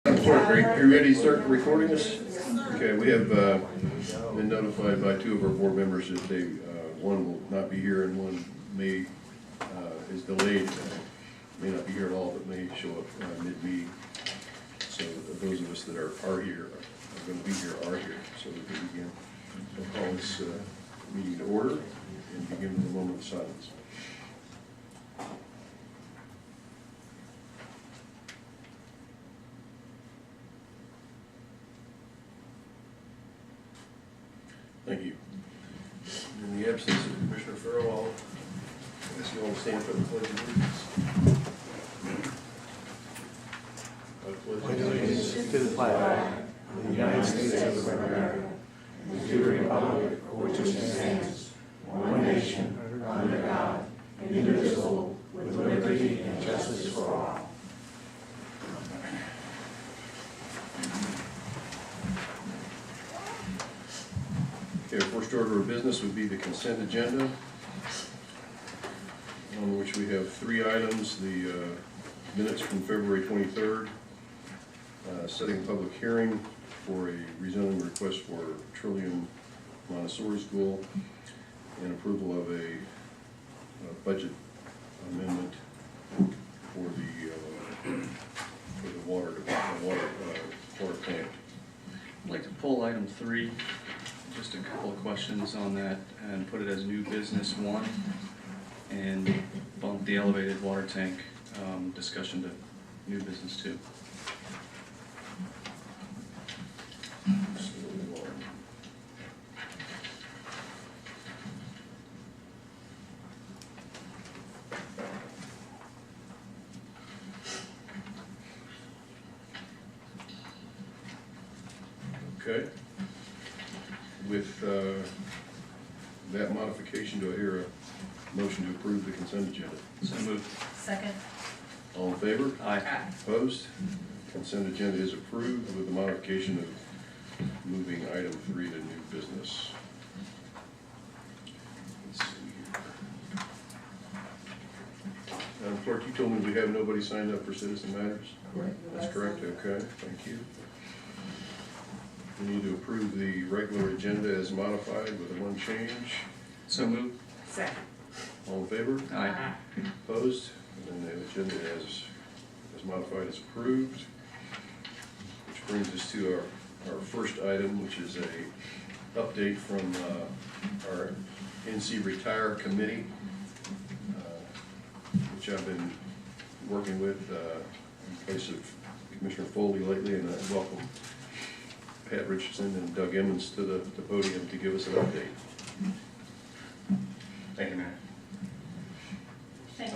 Are you ready to start recording this? Okay, we have been notified by two of our board members that they, one will not be here and one may, is delayed, may not be here at all, but may show up mid-meeting. So those of us that are here, are going to be here, are here, so we can begin. I'll call this meeting to order and begin with a moment of silence. Thank you. In the absence of Commissioner Farrell, I'll ask you all to stand for the pledge of allegiance. I pledge allegiance to the flag of the United States of America, and to the republic for which it stands, one nation, under God, indivisible, with liberty and justice for all. Okay, our first order of business would be the consent agenda, on which we have three items: the minutes from February 23rd, setting a public hearing for a rezoning request for Trillium Montessori School, and approval of a budget amendment for the water plant. I'd like to pull item 3, just a couple of questions on that, and put it as new business 1, and bump the elevated water tank discussion to new business 2. Okay. With that modification, do I hear a motion to approve the consent agenda? So moved. Second. All in favor? Aye. Opposed? Consent agenda is approved with the modification of moving item 3 to new business. Let's see here. Madam Clerk, you told me we have nobody signed up for Citizen Matters? Correct. That's correct, okay, thank you. We need to approve the regular agenda as modified with the one change. So moved. Second. All in favor? Aye. Opposed? And then the agenda as modified is approved. Which brings us to our first item, which is a update from our NC Retire Committee, which I've been working with in place of Commissioner Foley lately, and I welcome Pat Richardson and Doug Emmons to the podium to give us an update. Thank you, Mayor. Thank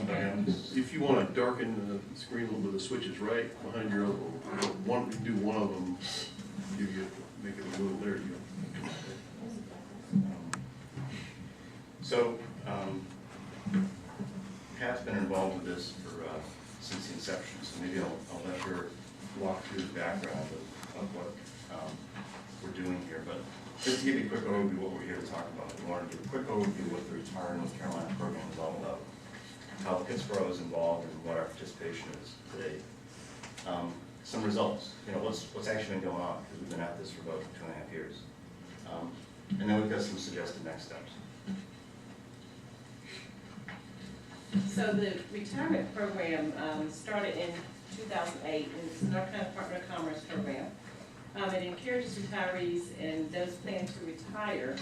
you. If you want to darken the screen a little bit, the switch is right behind your one. You can do one of them. Make it a little. There you go. Pat's been involved with this since the inception, so maybe I'll let her walk through the background of what we're doing here. But just to give you a quick overview of what we're here to talk about, we want to give a quick overview of what the Retire North Carolina program is all about, how Pittsboro is involved, and what our participation is today. Some results, what's actually been going on, because we've been at this for about 2.5 years. And then we've got some suggested next steps. So the retirement program started in 2008, and it's the North Carolina Department of Commerce program. It encourages retirees and those planning to retire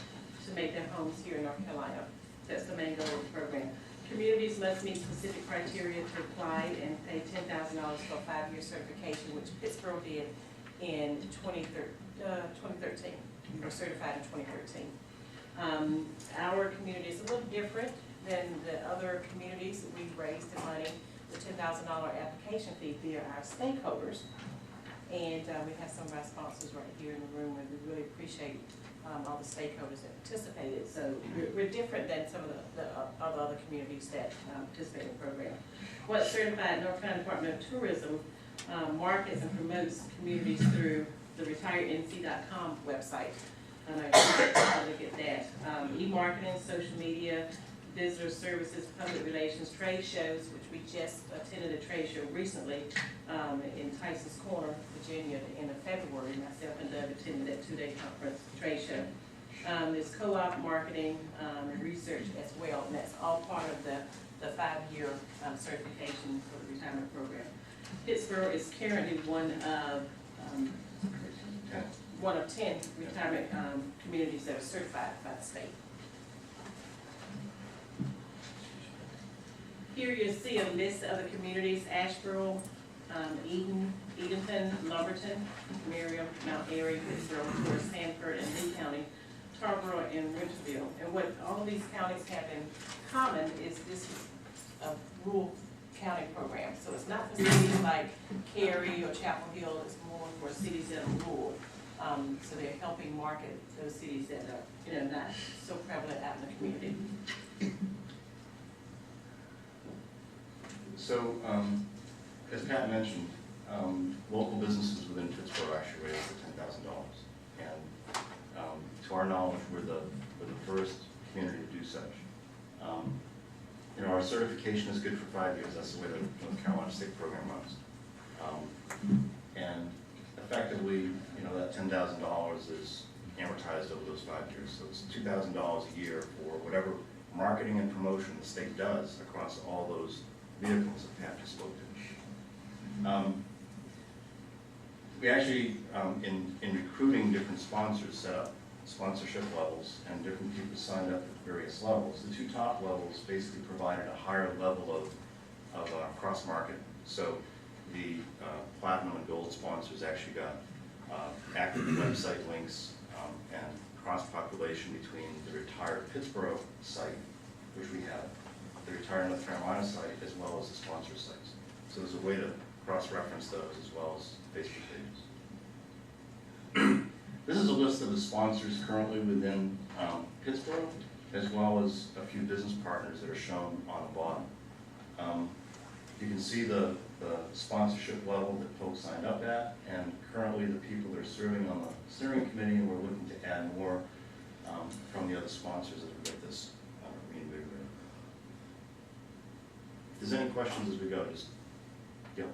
to make their homes here in North Carolina. That's the main goal of the program. Communities must meet specific criteria to apply and pay $10,000 for a 5-year certification, which Pittsboro did in 2013. We were certified in 2013. Our community is a little different than the other communities. We've raised the money, the $10,000 application fee via our stakeholders. And we have some of our sponsors right here in the room, and we really appreciate all the stakeholders that participated. So we're different than some of the other communities that participate in the program. What's certified North Carolina Department of Tourism markets and promotes communities through the retirenc.com website. I know you can look at that. E-marketing, social media, visitor services, public relations, trade shows, which we just attended a trade show recently in Tyson's Corner, Virginia, at the end of February. Myself and Doug attended that two-day conference trade show. There's co-op marketing and research as well, and that's all part of the 5-year certification for the retirement program. Pittsboro is currently one of 10 retirement communities that are certified by the state. Here you see a list of the communities: Asheboro, Eden, Edenton, Lumberton, Merriam, Mount Airy, Pittsboro, of course, Sanford, and Lee County, Tarboro, and Winterville. And what all these counties have in common is this is a rural county program. So it's not for cities like Cary or Chapel Hill, it's more for cities that are rural. So they're helping market those cities that are, not so prevalent out in the community. So, as Pat mentioned, local businesses within Pittsboro actually raised the $10,000. And to our knowledge, we're the first community to do such. Our certification is good for 5 years. That's the way the North Carolina State program runs. And effectively, that $10,000 is amortized over those 5 years. So it's $2,000 a year for whatever marketing and promotion the state does across all those vehicles that Pat just spoke to. We actually, in recruiting different sponsors, set up sponsorship levels, and different people signed up at various levels. The 2 top levels basically provided a higher level of cross-market. So the platinum and gold sponsors actually got active website links and cross-population between the retired Pittsboro site, which we have, the retired North Carolina site, as well as the sponsor sites. So there's a way to cross-reference those as well as Facebook pages. This is a list of the sponsors currently within Pittsboro, as well as a few business partners that are shown on the bottom. You can see the sponsorship level that folks signed up at, and currently the people that are serving on the steering committee, and we're looking to add more from the other sponsors as we get this reinvigorated. If there's any questions as we go, just go.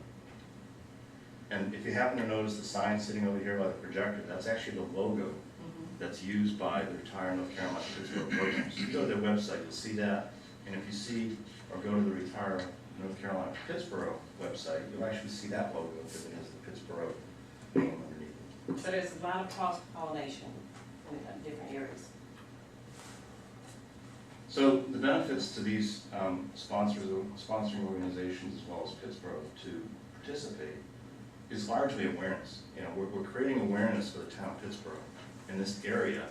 And if you happen to notice the sign sitting over here by the projector, that's actually the logo that's used by the retired North Carolina Pittsboro program. So you go to their website, you'll see that. And if you see or go to the retired North Carolina Pittsboro website, you'll actually see that logo because it has the Pittsboro name underneath it. So there's a lot of cross-pollination in different areas. So the benefits to these sponsoring organizations as well as Pittsboro to participate is largely awareness. We're creating awareness for the town of Pittsboro in this area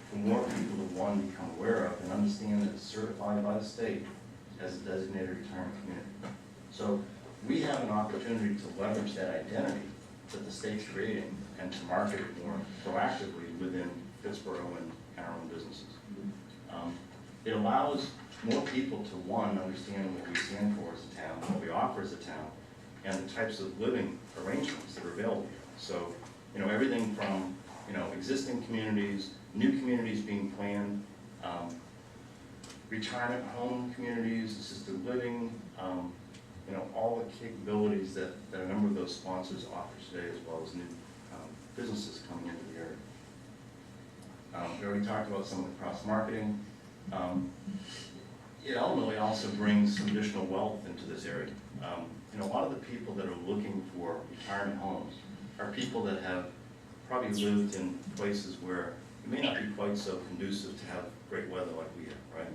for more people to, one, become aware of and understand that it's certified by the state as a designated retirement community. So we have an opportunity to leverage that identity that the state's creating and to market it more proactively within Pittsboro and our own businesses. It allows more people to, one, understand what we stand for as a town, what we offer as a town, and the types of living arrangements that are available here. So, everything from, existing communities, new communities being planned, retirement home communities, assisted living, all the capabilities that a number of those sponsors offer today, as well as new businesses coming into the area. We already talked about some of the cross-marketing. It ultimately also brings some additional wealth into this area. A lot of the people that are looking for retirement homes are people that have probably lived in places where it may not be quite so conducive to have great weather like we have, right?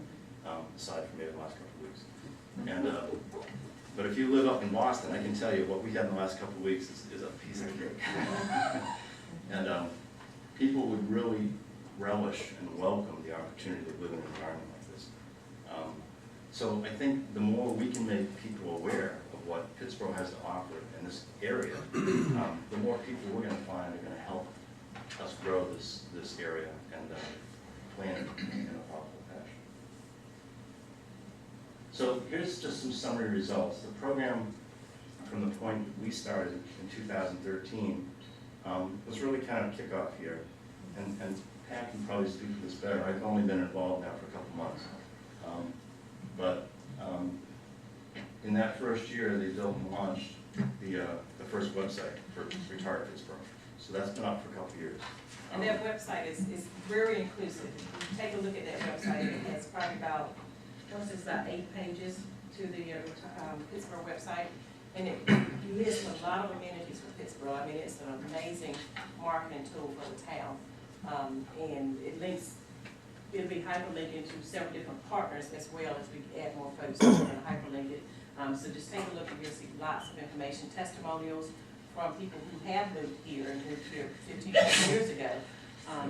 Aside from maybe the last couple of weeks. And but if you live up in Boston, I can tell you what we had in the last couple of weeks is a piece of cake. And people would really relish and welcome the opportunity to live in an environment like this. So I think the more we can make people aware of what Pittsboro has to offer in this area, the more people we're going to find are going to help us grow this area and plan it in a thoughtful fashion. So here's just some summary results. The program, from the point that we started in 2013, was really kind of kickoff here. And Pat can probably speak to this better. I've only been involved now for a couple months. But in that first year, they built and launched the first website for Retire Pittsboro. So that's been up for a couple of years. And that website is very inclusive. If you take a look at that website, it has probably about, it's about 8 pages to the Pittsboro website. And it lists a lot of amenities for Pittsboro. I mean, it's an amazing marketing tool for the town. And it links, it'll be hyperlinked into several different partners as well as we add more folks and hyperlink it. So just take a look and you'll see lots of information, testimonials from people who have moved here and moved here 15 years ago,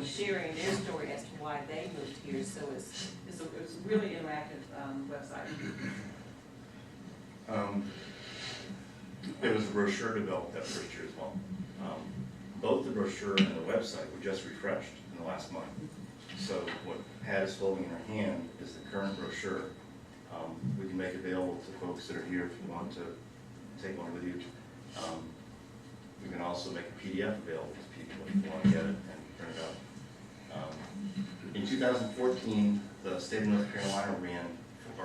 sharing their story as to why they moved here. So it's a really interactive website. There was a brochure developed that first year as well. Both the brochure and the website were just refreshed in the last month. So what Pat is holding in her hand is the current brochure. We can make available to folks that are here if you want to take one with you. We can also make a PDF available to people if you want to get it and print it out. In 2014, the state of North Carolina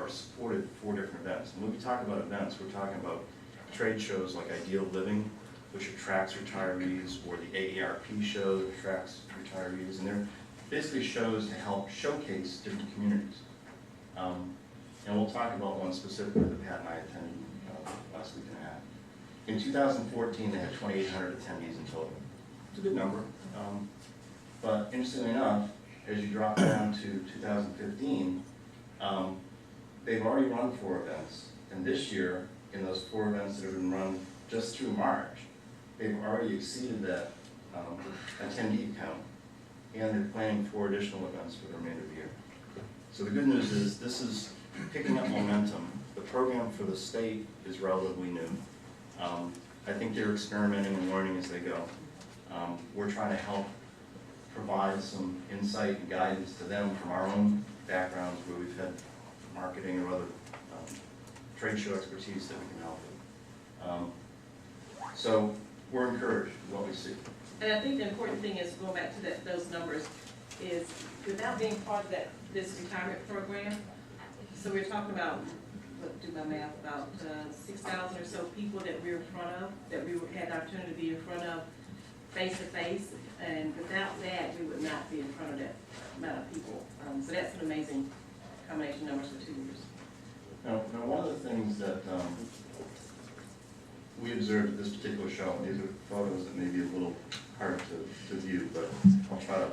supported 4 different events. And when we talk about events, we're talking about trade shows like Ideal Living, which attracts retirees, or the AARP show that attracts retirees. And they're basically shows to help showcase different communities. And we'll talk about one specifically that Pat and I attended last week and a half. In 2014, they had 2,800 attendees in total. It's a good number. But interestingly enough, as you drop down to 2015, they've already run 4 events. And this year, in those 4 events that have been run just through March, they've already exceeded that attendee count. And they're planning 4 additional events for the remainder of the year. So the good news is this is picking up momentum. The program for the state is relatively new. I think they're experimenting and learning as they go. We're trying to help provide some insight and guidance to them from our own backgrounds where we've had marketing or other trade show expertise that we can help with. So we're encouraged with what we see. And I think the important thing is, going back to those numbers, is without being part of this retirement program, so we're talking about, do my math, about 6,000 or so people that we're in front of, that we had the opportunity to be in front of face to face, and without that, we would not be in front of that amount of people. So that's an amazing combination of numbers for 2 years. Now one of the things that we observed at this particular show, and these are photos that may be a little hard to view, but I'll try to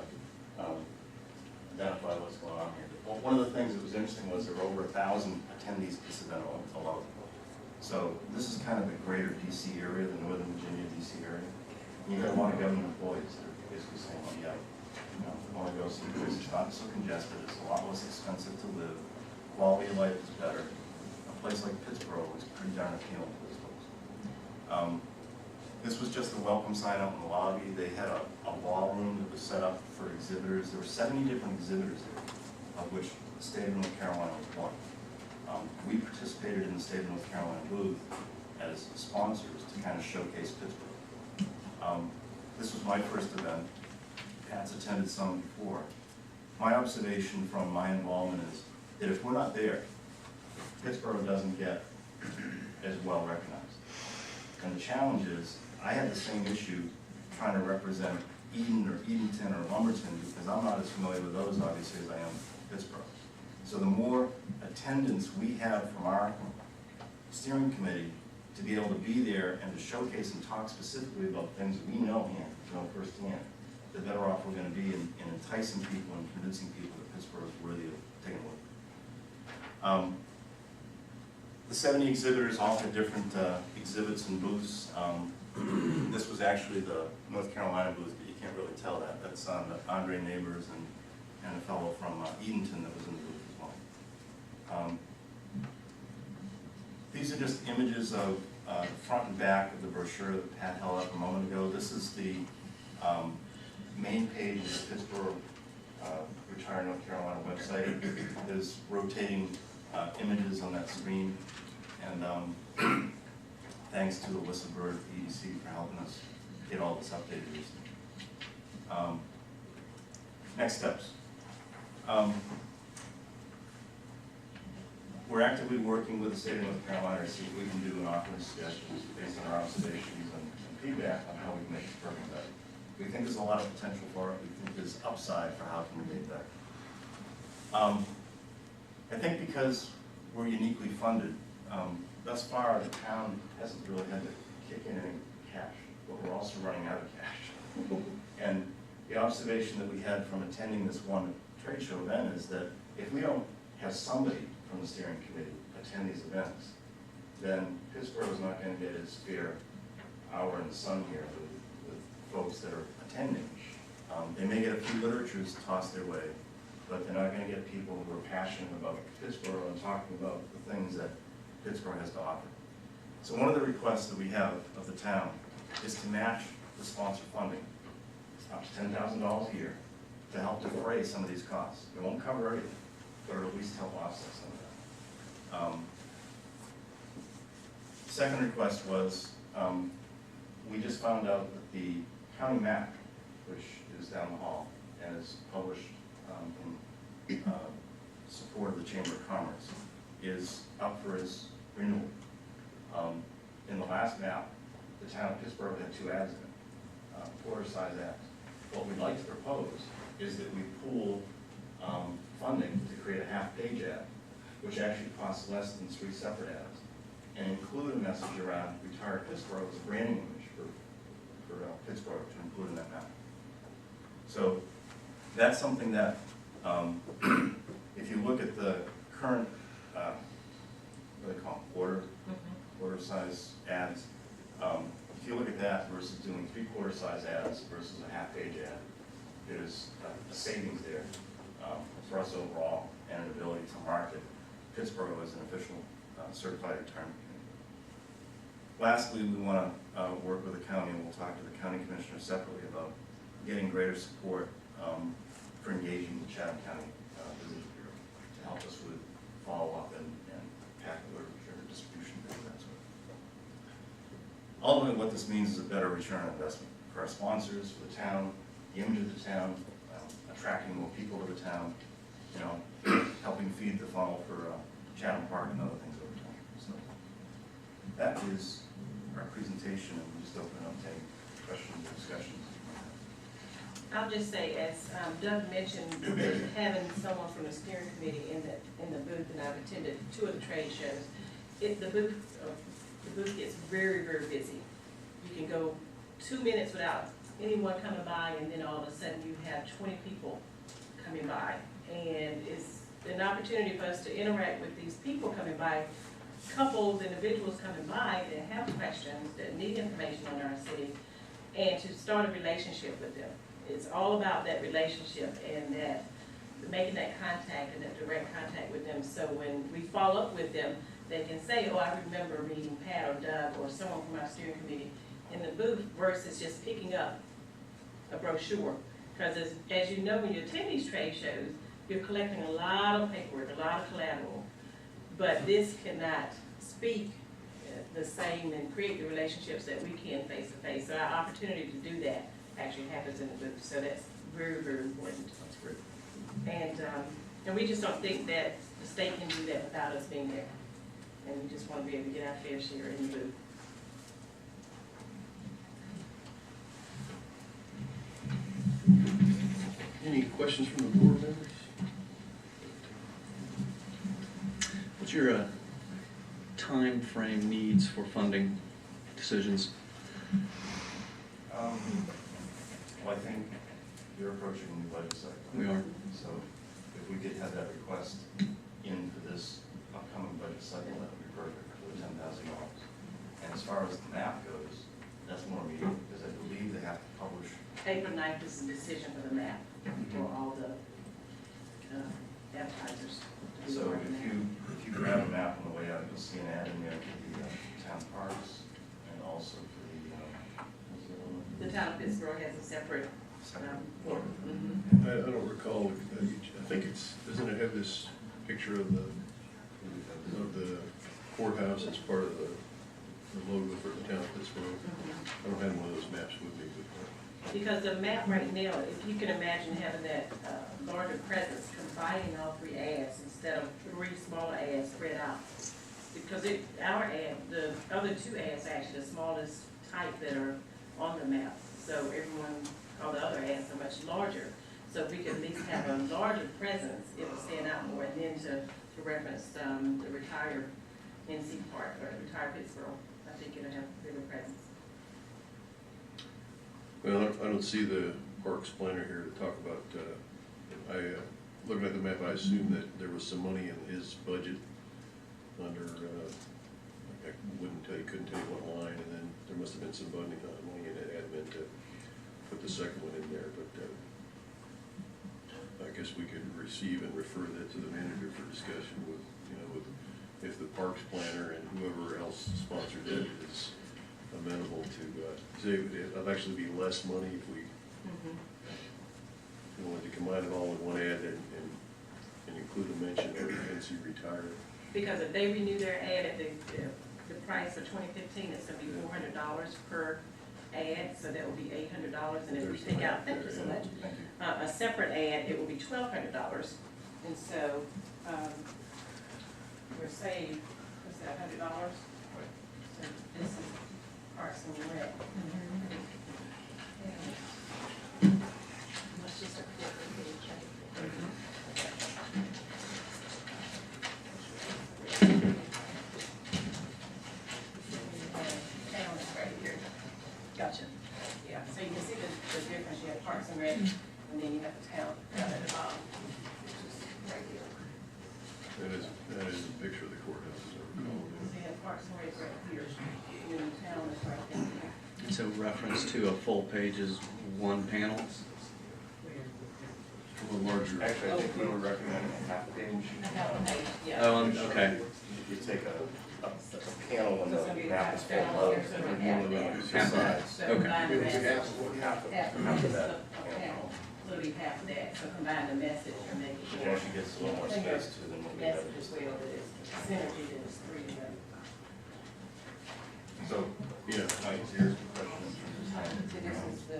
identify what's going on here. Well, one of the things that was interesting was there were over 1,000 attendees at this event alone. So this is kind of the greater DC area, the Northern Virginia DC area. And you've got a lot of government employees that are basically saying, oh yeah, I want to go see this. It's not so congested, it's a lot less expensive to live, quality of life is better. A place like Pittsboro is pretty darn appealing to those folks. This was just a welcome sign out in the lobby. They had a ballroom that was set up for exhibitors. There were 70 different exhibitors there, of which the state of North Carolina was one. We participated in the state of North Carolina booth as sponsors to kind of showcase Pittsboro. This was my first event. Pat's attended some before. My observation from my involvement is that if we're not there, Pittsboro doesn't get as well recognized. And the challenge is, I had the same issue trying to represent Eden or Edenton or Lumberton, because I'm not as familiar with those, obviously, as I am Pittsboro. So the more attendance we have from our steering committee to be able to be there and to showcase and talk specifically about things that we know firsthand, the better off we're going to be in enticing people and convincing people that Pittsboro is worthy of taking a look. The 70 exhibitors all had different exhibits and booths. This was actually the North Carolina booth, but you can't really tell that. That's Andre Neighbors and a fellow from Edenton that was in the booth as well. These are just images of front and back of the brochure that Pat held up a moment ago. This is the main page of the Pittsboro Retire North Carolina website. There's rotating images on that screen, and thanks to Alyssa Bird at the EDC for helping us get all this updated recently. Next steps. we're actively working with the state of North Carolina to see if we can do an offering suggestions based on our observations and feedback on how we can make this program better. We think there's a lot of potential for it. We think there's upside for how can we make it better. I think because we're uniquely funded, thus far the town hasn't really had to kick in any cash, but we're also running out of cash. And the observation that we had from attending this one trade show event is that if we don't have somebody from the steering committee attend these events, then Pittsboro is not going to get its fair hour in the sun here with folks that are attending. They may get a few literatures tossed their way, but they're not going to get people who are passionate about Pittsboro and talking about the things that Pittsboro has to offer. So one of the requests that we have of the town is to match the sponsor funding up to $10,000 a year to help defray some of these costs. It won't cover everything, but it'll at least help offset some of that. Second request was, we just found out that the county map, which is down the hall and is published in support of the Chamber of Commerce, is up for its renewal. In the last map, the town of Pittsboro had 2 ads in it, quarter-size ads. What we'd like to propose is that we pool funding to create a half-page ad, which actually costs less than 3 separate ads, and include a message around Retire Pittsboro as a branding image for Pittsboro to include in that map. So that's something that, if you look at the current, what do they call them, quarter-size ads, if you look at that versus doing 3/4 size ads versus a half-page ad, there's a savings there for us overall and an ability to market Pittsboro as an official certified retirement community. Lastly, we want to work with the county, and we'll talk to the county commissioner separately about getting greater support for engaging the Chatham County Business Bureau to help us with follow-up and packet literature distribution, things of that sort. Ultimately, what this means is a better return on investment for our sponsors, for the town, the image of the town, attracting more people to the town, you know, helping feed the funnel for Chatham Park and other things over time. So that is our presentation, and we'll just open it up to any questions or discussions. I'll just say, as Doug mentioned, having someone from the steering committee in the booth, and I've attended 2 of the trade shows, the booth gets very, very busy. You can go 2 minutes without anyone coming by, and then all of a sudden you have 20 people coming by. And it's an opportunity for us to interact with these people coming by, couples, individuals coming by that have questions, that need information on our city, and to start a relationship with them. It's all about that relationship and that making that contact and that direct contact with them. So when we follow up with them, they can say, oh, I remember meeting Pat or Doug or someone from our steering committee in the booth, versus just picking up a brochure. Because as you know, when you attend these trade shows, you're collecting a lot of paperwork, a lot of collateral, but this cannot speak the same and create the relationships that we can face to face. So our opportunity to do that actually happens in the booth. So that's very, very important. That's great. And we just don't think that the state can do that without us being there. And we just want to be able to get our fair share in the booth. Any questions from the board members? What's your time frame needs for funding decisions? Well, I think you're approaching the budget cycle. We are. So if we could have that request in for this upcoming budget cycle, that would be perfect for the $10,000. And as far as the map goes, that's more immediate, because I believe they have to publish. April 9th is the decision for the map for all the advertisers. So if you grab a map on the way out, you'll see an ad in there for the town parks and also for The town of Pittsboro has a separate board. I don't recall, I think it's, doesn't it have this picture of the courthouse as part of the logo for the town of Pittsboro? I don't have one of those maps with me, but Because the map right now, if you can imagine having that larger presence, combining all three ads instead of three smaller ads spread out. Because our ad, the other two ads are actually the smallest type that are on the map. So everyone, all the other ads are much larger. So if we could at least have a larger presence, it would stand out more. And then to reference the retired NC Park or retired Pittsboro, I think it'll have a bigger presence. Well, I don't see the parks planner here to talk about, looking at the map, I assume that there was some money in his budget under, I couldn't tell you what line, and then there must have been some money in admin to put the second one in there, but I guess we could receive and refer that to the manager for discussion with, if the parks planner and whoever else sponsored it is amenable to, say, it'd actually be less money if we wanted to combine it all in one ad and include a mention of NC retired. Because if they renew their ad at the price for 2015, it's gonna be $400 per ad, so that will be $800. And if we take out, thank you so much, a separate ad, it will be $1,200. And so, we're saving, what's that, $100? So this is Parks and Rec. Let's just a quick town is right here. Gotcha. Yeah, so you can see the difference. You have Parks and Rec, and then you have the town down at the bottom, which is right here. That is a picture of the courthouse, as I recall. So you have Parks and Rec right here, and then the town is right there. So reference to a full page is one panel? A little larger. Actually, I think we would recommend a half page. I have a page, yeah. Oh, okay. If you take a panel and So it's gonna the be map half is panel full here, of, so we have that. Half that. sides. So Okay. combine the message. Half of Half that of panel. So it'll be half of that, so combine the message and make it It more. actually gets a little more space too than what we have. Message as well, that is synergy, that is three of them. So, Yeah. here's the question. So this is the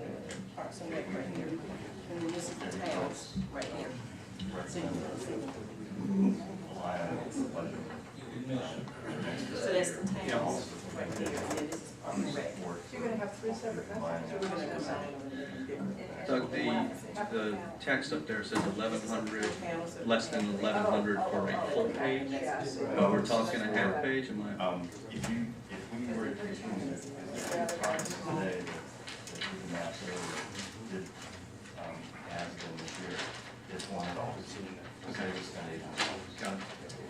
Parks and Rec right here, and then this is the towns right here. So you can see. So that's the towns right here, and then this is Parks and Rec. You're gonna have three separate messages. So we're gonna combine them and make them different. Doug, the text up there says 1,100, less than 1,100 for a full page. But we're talking a half page, am I? If we were, if we talked today, the map did, as in here, it's one at all. Okay, just kind of, Got it.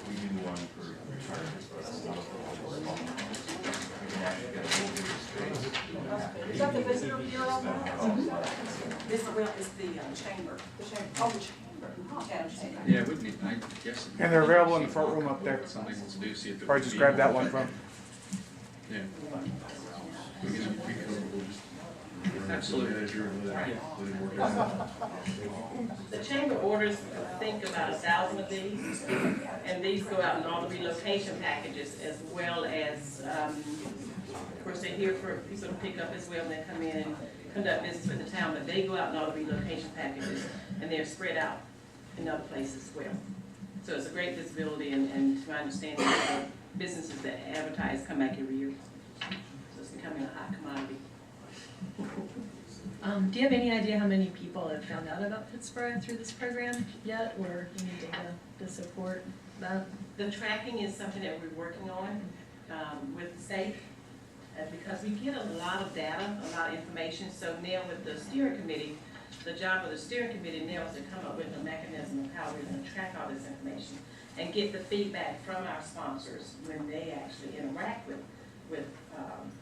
we do one for retirement, but it's not a full. We can actually get a little bit of space. Is that the visitor bureau? This well is the chamber. The chamber, oh, the chamber. Town chamber. Yeah, we need, I guess. And they're available in the front room up there. Something else to do, see if. Or just grab that one from. Yeah. We can be comfortable just. Absolutely. Manager and let it work out. The chamber orders, I think, about 1,000 of these, and these go out in all the relocation packages as well as, of course, they're here for people to pick up as well, and they come in and conduct business with the town, but they go out in all the relocation packages, and they're spread out in other places as well. So it's a great visibility, and to my understanding, the businesses that advertise come back every year. So it's becoming a hot commodity. Do you have any idea how many people have found out about Pittsboro through this program yet, or any data to support that? The tracking is something that we're working on with the state, because we get a lot of data, a lot of information. So now with the steering committee, the job of the steering committee now is to come up with a mechanism of how we're going to track all this information and get the feedback from our sponsors when they actually interact with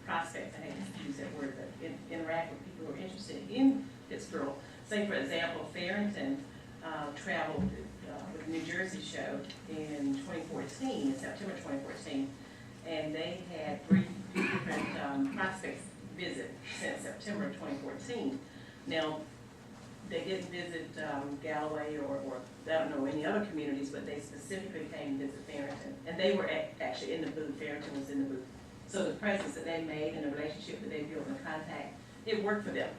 prospects. I hate to use that word, but interact with people who are interested in Pittsboro. Say, for example, Farrington traveled with the New Jersey show in 2014, in September 2014, and they had three different prospects visit since September of 2014. Now, they didn't visit Galloway or I don't know any other communities, but they specifically came to visit Farrington, and they were actually in the booth. Farrington was in the booth. So the presence that they made and the relationship that they built and contact, it worked for them.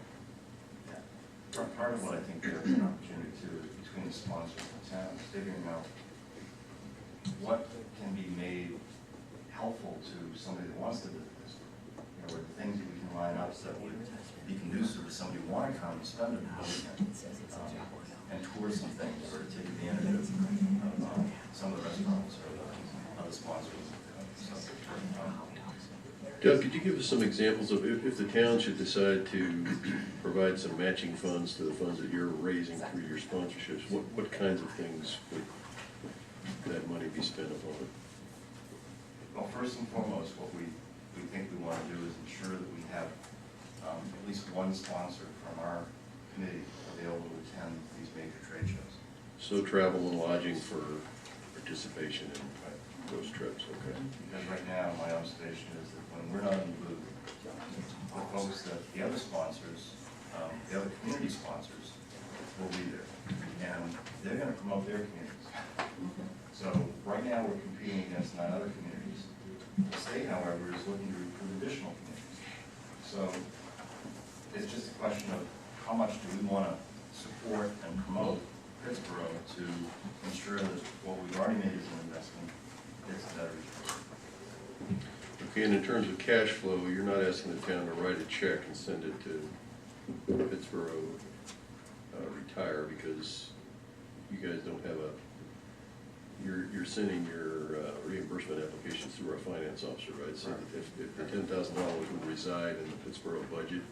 Part of what I think there's an opportunity too is between the sponsors and the town, is figuring out what can be made helpful to somebody that wants to visit this. You know, or the things that we can line up that would be conducive to somebody wanting to come and spend a weekend, and tour some things, or take advantage of some of the restaurants or the other sponsors. Doug, could you give us some examples of if the town should decide to provide some matching funds to the funds that you're raising through your sponsorships, what kinds of things would that money be spent upon? Well, first and foremost, what we think we want to do is ensure that we have at least one sponsor from our committee available to attend these major trade shows. So travel and lodging for participation in those trips, okay? Because right now, my observation is that when we're not in the booth, the folks that the other sponsors, the other community sponsors will be there. And they're going to promote their communities. So right now, we're competing against 9 other communities. The state, however, is looking to recruit additional communities. So it's just a question of how much do we want to support and promote Pittsboro to ensure that what we've already made as an investment is better. Okay, and in terms of cash flow, you're not asking the town to write a check and send it to Pittsboro Retire, because you guys don't have you're sending your reimbursement applications through our finance officer, right? So if the $10,000 would reside in the Pittsboro budget,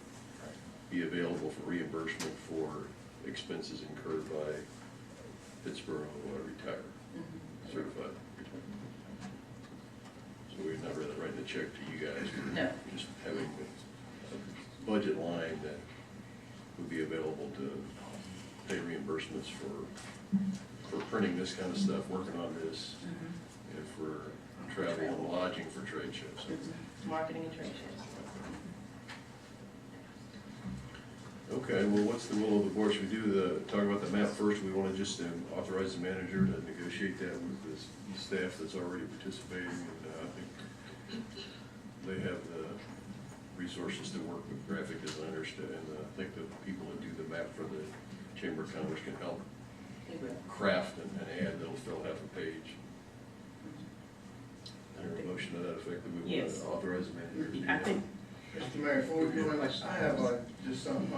be available for reimbursement for expenses incurred by Pittsboro Retire, certified. So we're not really writing a check to you guys, we're No. just having a budget line that would be available to pay reimbursements for printing this kind of stuff, working on this, and for travel and lodging for trade shows. Marketing and trade shows. Okay, well, what's the will of the board? Should we do talk about the map first? We want to just authorize the manager to negotiate that with the staff that's already participating, and I think they have the resources to work with graphic designers, and I think the people that do the map for the Chamber of Commerce can help craft and add, they'll fill half a page. Is there a motion to that effect that we want Yes. to authorize the manager to do I that? think, Mr. Mayor, before we go in, I have just some,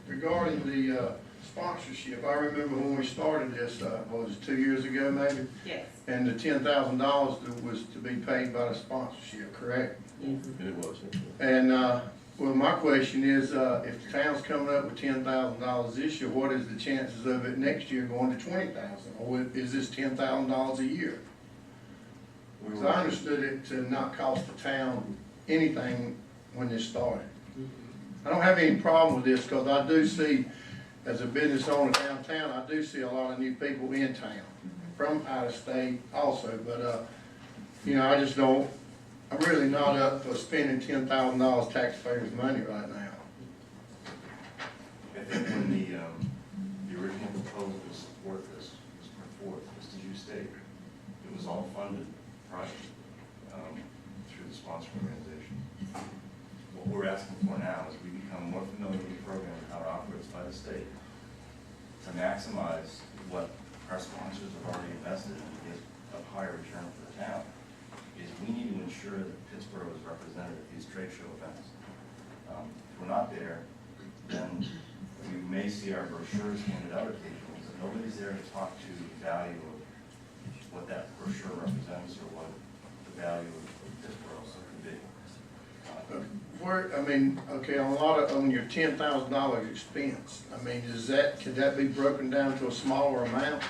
regarding the sponsorship. I remember when we started this, what was it, 2 years ago maybe? yes, And the $10,000 was to be paid by the sponsorship, correct? yes. And it wasn't. And, well, my question is, if the town's coming up with $10,000 this year, what is the chances of it next year going to $20,000? Or is this $10,000 a year? Because I understood it to not cost the town anything when this started. I don't have any problem with this, because I do see, as a business owner downtown, I do see a lot of new people in town, from out of state also, but, you know, I just don't, I'm really not up for spending $10,000 taxpayers' money right now. I think when the original proposal to support this was put forth, just as you stated, it was all funded project through the sponsor organization. What we're asking for now is we become more familiar with the program and how it operates by the state to maximize what our sponsors have already invested in to get a higher return for the town. Is we need to ensure that Pittsboro is represented at these trade show events. If we're not there, then we may see our brochures handed out occasionally, but nobody's there to talk to the value of what that brochure represents or what the value of Pittsboro could be. Where, I mean, okay, on your $10,000 expense, I mean, could that be broken down to a smaller amount?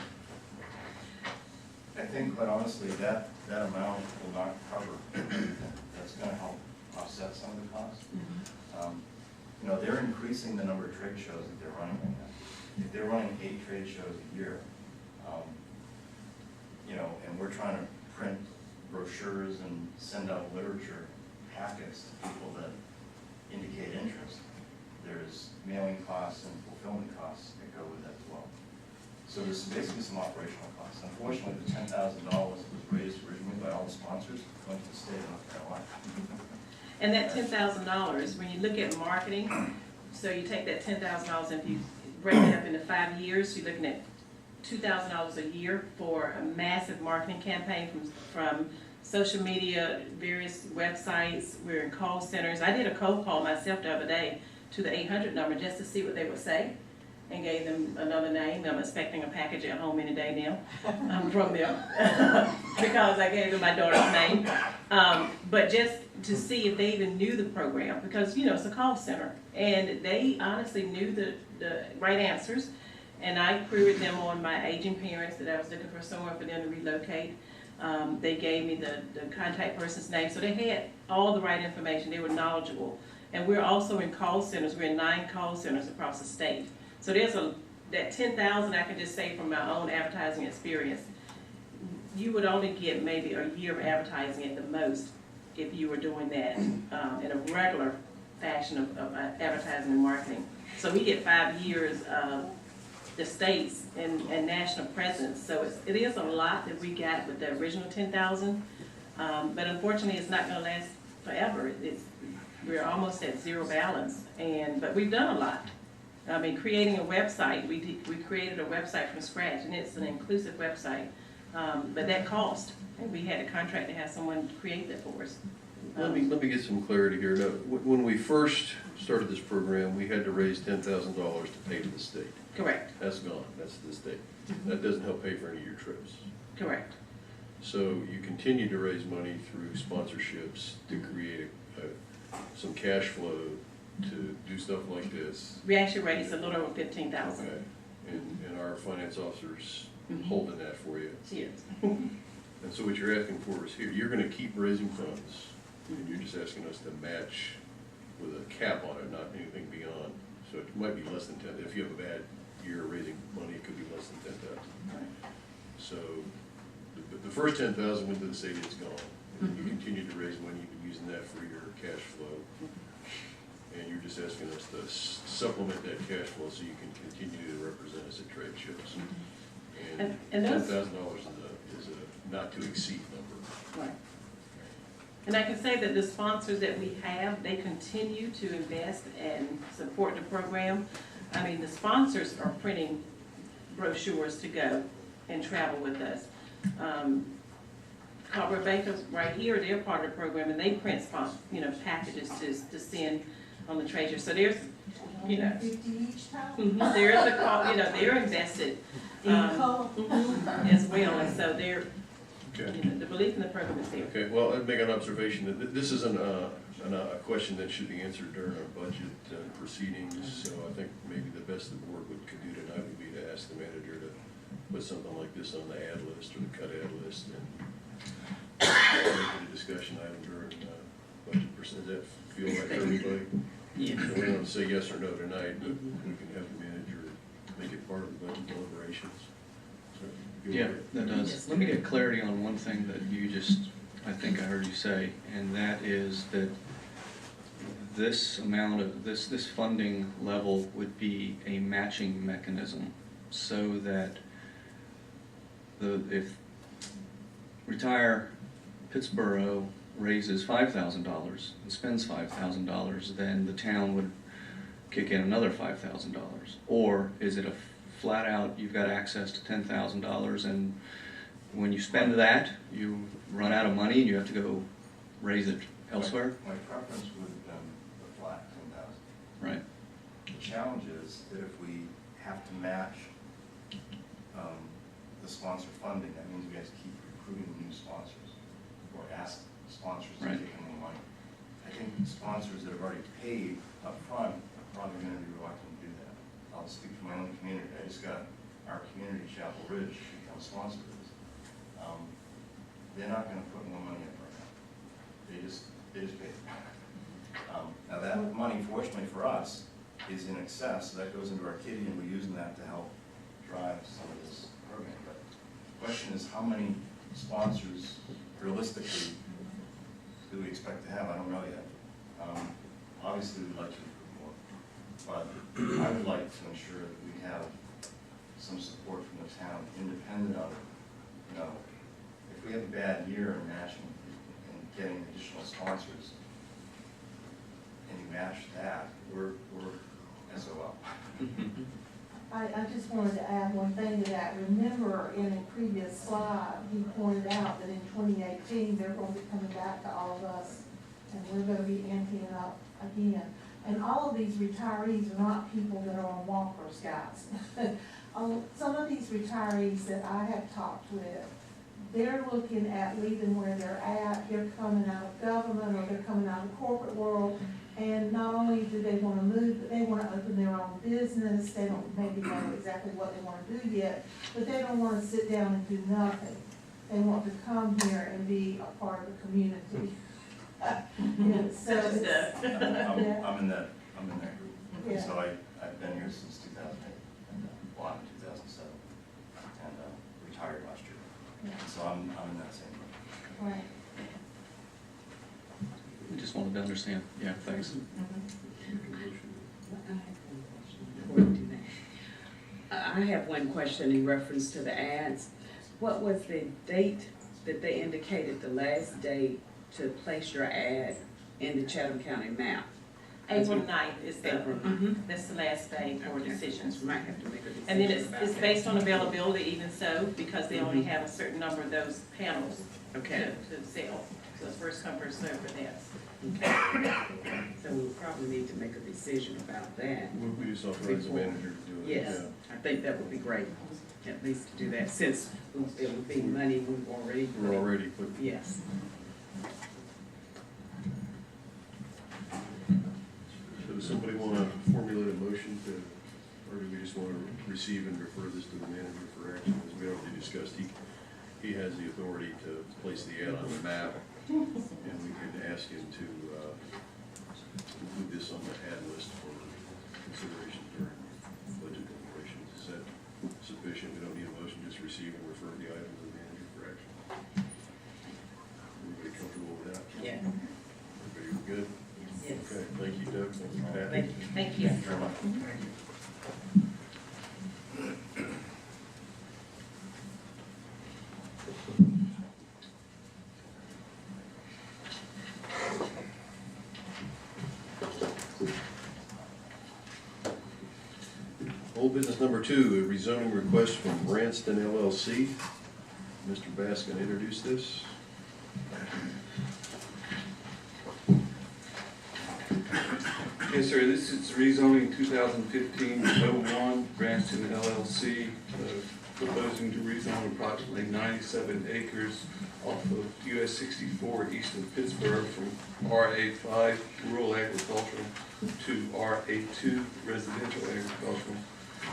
I think, quite honestly, that amount will not cover everything. That's going to help offset some of the costs. You know, they're increasing the number of trade shows that they're running right now. If they're running 8 trade shows a year, you know, and we're trying to print brochures and send out literature packets to people that indicate interest, there's mailing costs and fulfillment costs that go with that as well. So there's basically some operational costs. Unfortunately, the $10,000 was raised originally by all the sponsors, went to the state of North Carolina. And that $10,000, when you look at marketing, So you take that $10,000 and if you break it up into 5 years, you're looking at $2,000 a year for a massive marketing campaign from social media, various websites. We're in call centers. I did a cold call myself the other day to the 800 number just to see what they would say, and gave them another name. I'm expecting a package at home any day now from them because I gave them my daughter's name. But just to see if they even knew the program, because you know it's a call center, and they honestly knew the right answers. And I queried them on my aging parents that I was looking for somewhere for them to relocate. They gave me the contact person's name, so they had all the right information. They were knowledgeable. And we're also in call centers. We're in 9 call centers across the state. So there's that 10,000 I can just say from my own advertising experience. You would only get maybe a year of advertising at the most if you were doing that in a regular fashion of advertising and marketing. So we get 5 years of the states and national presence. So it is a lot that we got with the original 10,000, but unfortunately it's not going to last forever. We're almost at zero balance, but we've done a lot. I mean, creating a website, we created a website from scratch, and it's an inclusive website, but that cost, and we had a contract to have someone create that for us. Let me get some clarity here. Now, when we first started this program, we had to raise $10,000 to pay to the state. Correct. That's gone, that's the state. That doesn't help pay for any of your trips. Correct. So you continue to raise money through sponsorships to create some cash flow to do stuff like this. We actually raised a little over 15,000. Okay, and our finance officer's holding that for you. Cheers. And so what you're asking for is here, you're gonna keep raising funds, and you're just asking us to match with a cap on it, not anything beyond. So it might be less than 10, if you have a bad year raising money, it could be less than 10,000. So the first 10,000 went to the state, it's gone. And you continue to raise money, you've been using that for your cash flow. And you're just asking us to supplement that cash flow so you can continue to represent us at trade shows. And those- $10,000 is a not to exceed number. Right. And I can say that the sponsors that we have, they continue to invest and support the program. I mean, the sponsors are printing brochures to go and travel with us. Carver Bakers right here, they're part of the program, and they print packages to send on the trade show. So there's, there's a call, they're invested as well, and so they're. Okay. The belief in the program is there. Okay, well, I'd make an observation that this isn't a question that should be answered during our budget proceedings, so I think maybe the best the board could do tonight would be to ask the manager to put something like this on the ad list or the cut ad list and make it a discussion item during budget percent. Does that feel right for everybody? Yeah. So we don't have to say yes or no tonight, but we can have the manager make it part of the budget deliberations. So, feel Yeah, right? that does. Let me get clarity on one thing that I think I heard you say, and that is that this amount of, this funding level would be a matching mechanism so that if Retire Pittsboro raises $5,000 and spends $5,000, then the town would kick in another $5,000? Or is it a flat out, you've got access to $10,000 and when you spend that, you run out of money and you have to go raise it elsewhere? My preference would have been the flat 10,000. Right. The challenge is that if we have to match the sponsor funding, that means we have to keep recruiting new sponsors or ask sponsors to Right. take in more money. I think sponsors that have already paid up front are probably going to be reluctant to do that. I'll speak for my own community. I just got our community, Chapel Ridge, to become a sponsor of this. They're not going to put more money up right now. They just pay. Now that money, fortunately for us, is in excess, so that goes into our kitty, and we're using that to help drive some of this program. But the question is, how many sponsors realistically do we expect to have? I don't know yet. Obviously, we'd like to recruit more, but I would like to ensure that we have some support from the town, independent of, if we have a bad year in matching and getting additional sponsors, and you match that, we're SOL. I just wanted to add one thing to that. Remember, in a previous slide, he pointed out that in 2018, they're going to be coming back to all of us, and we're going to be amping up again. And all of these retirees are not people that are on walkers, guys. Some of these retirees that I have talked with, they're looking at leaving where they're at. They're coming out of government, or they're coming out of the corporate world. And not only do they want to move, but they want to open their own business. They don't maybe know exactly what they want to do yet, but they don't want to sit down and do nothing. They want to come here and be a part of the community. Yeah, so Such as it's- Doug. I'm in that group. Yeah. So I've been here since 2008, and well, I'm in 2007, and retired last year. Yeah. So I'm in that same group. Right. We just wanted to understand. Yeah, thanks. I have one question in reference to the ads. What was the date that they indicated, the last date to place your ad in the Chatham County map? April 9th is April. that's the last day for decisions. Might have to make a decision And then about it's that. based on availability even so, because they only have a certain number of those panels Okay, to sell. So it's first come, first served for that. so we'll probably need to make a decision about that. We just authorize the manager to do it. Yes, I think that would be great, at least to do that, since it would be money we've already. Yeah. We're already put, Yes. so does somebody want to formulate a motion to, or do we just want to receive and refer this to the manager for action? As we already discussed, he has the authority to place the ad on the map, and we could ask him to include this on the ad list for consideration during budget deliberations. Is that sufficient? We don't need a motion, just receive and refer the item to the manager for action. Everybody comfortable with that? Yeah. Everybody good? Yes. Okay, thank you, Doug, thank you, Pat. Thank you. Thank you. Thank you very much. Old business number 2, a rezoning request from Branston LLC. Mr. Bass, can I introduce this? Yes, sir, this is rezoning 2015-01, Branston LLC, proposing to rezone approximately 97 acres off of US 64 east of Pittsboro from RA5 rural agricultural to RA2 residential agricultural.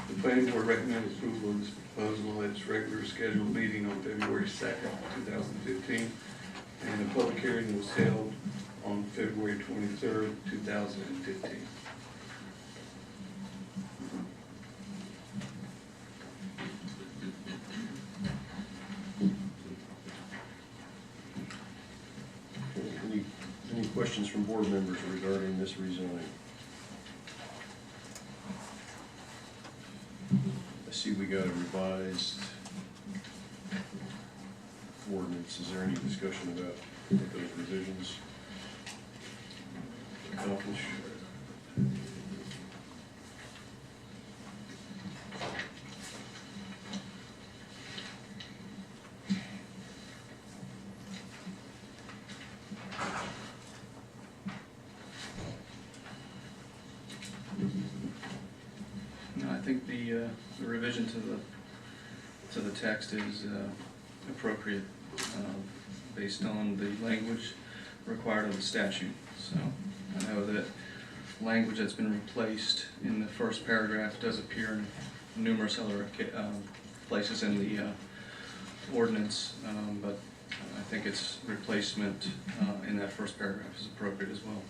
The planning board recommends approval of this proposal at its regular scheduled meeting on February 2nd, 2015, and a public hearing was held on February 23rd, 2015. Any questions from board members regarding this rezoning? I see we got a revised ordinance. Is there any discussion about what those revisions accomplish? No, I think the revision to the text is appropriate based on the language required of the statute. So I know that language that's been replaced in the first paragraph does appear in numerous other places in the ordinance, but I think its replacement in that first paragraph is appropriate as well.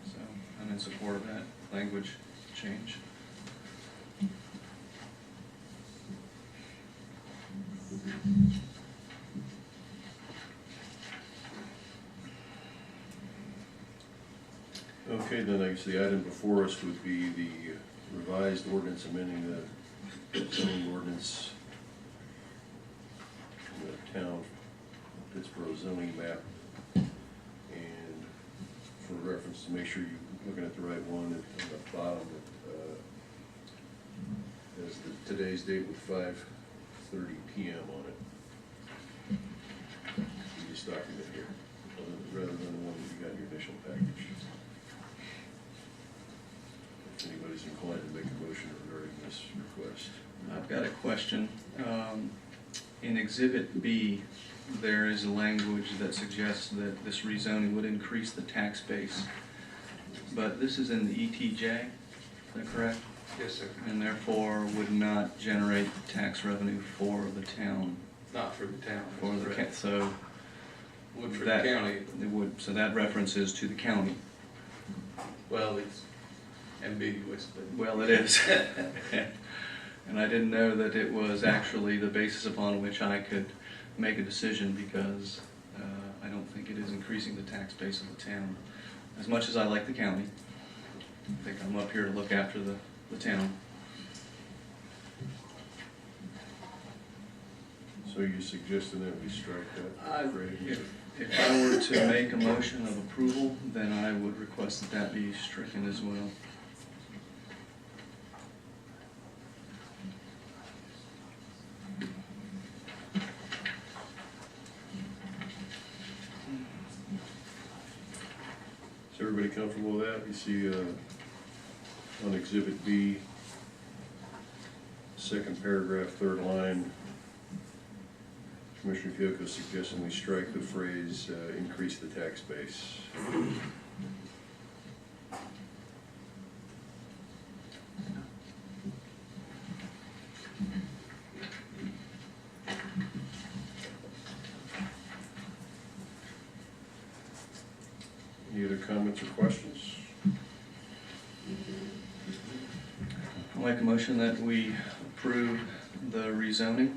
So I'm in support of that language change. Okay, then I guess the item before us would be the revised ordinance amending the zoning ordinance in the town of Pittsboro zoning map. And for reference, to make sure you're looking at the right one, on the bottom, as today's date with 5:30 PM on it. In this document here, rather than the one that you got in your initial package. If anybody's inclined to make a motion regarding this request. I've got a question. In Exhibit B, there is a language that suggests that this rezoning would increase the tax base. But this is in the ETJ, is that correct? Yes, sir. And therefore would not generate tax revenue for the town. Not for the town. For the so Would for the that- county. It would, so that reference is to the county. Well, it's ambiguous, but. Well, it is. And I didn't know that it was actually the basis upon which I could make a decision, because I don't think it is increasing the tax base of the town. As much as I like the county, I think I'm up here to look after the town. So you're suggesting that we strike that phrase? If I were to make a motion of approval, then I would request that that be stricken as well. Is everybody comfortable with that? You see on Exhibit B, second paragraph, third line, Commissioner Fiocco suggesting we strike the phrase, increase the tax base. Any other comments or questions? I'll make a motion that we approve the rezoning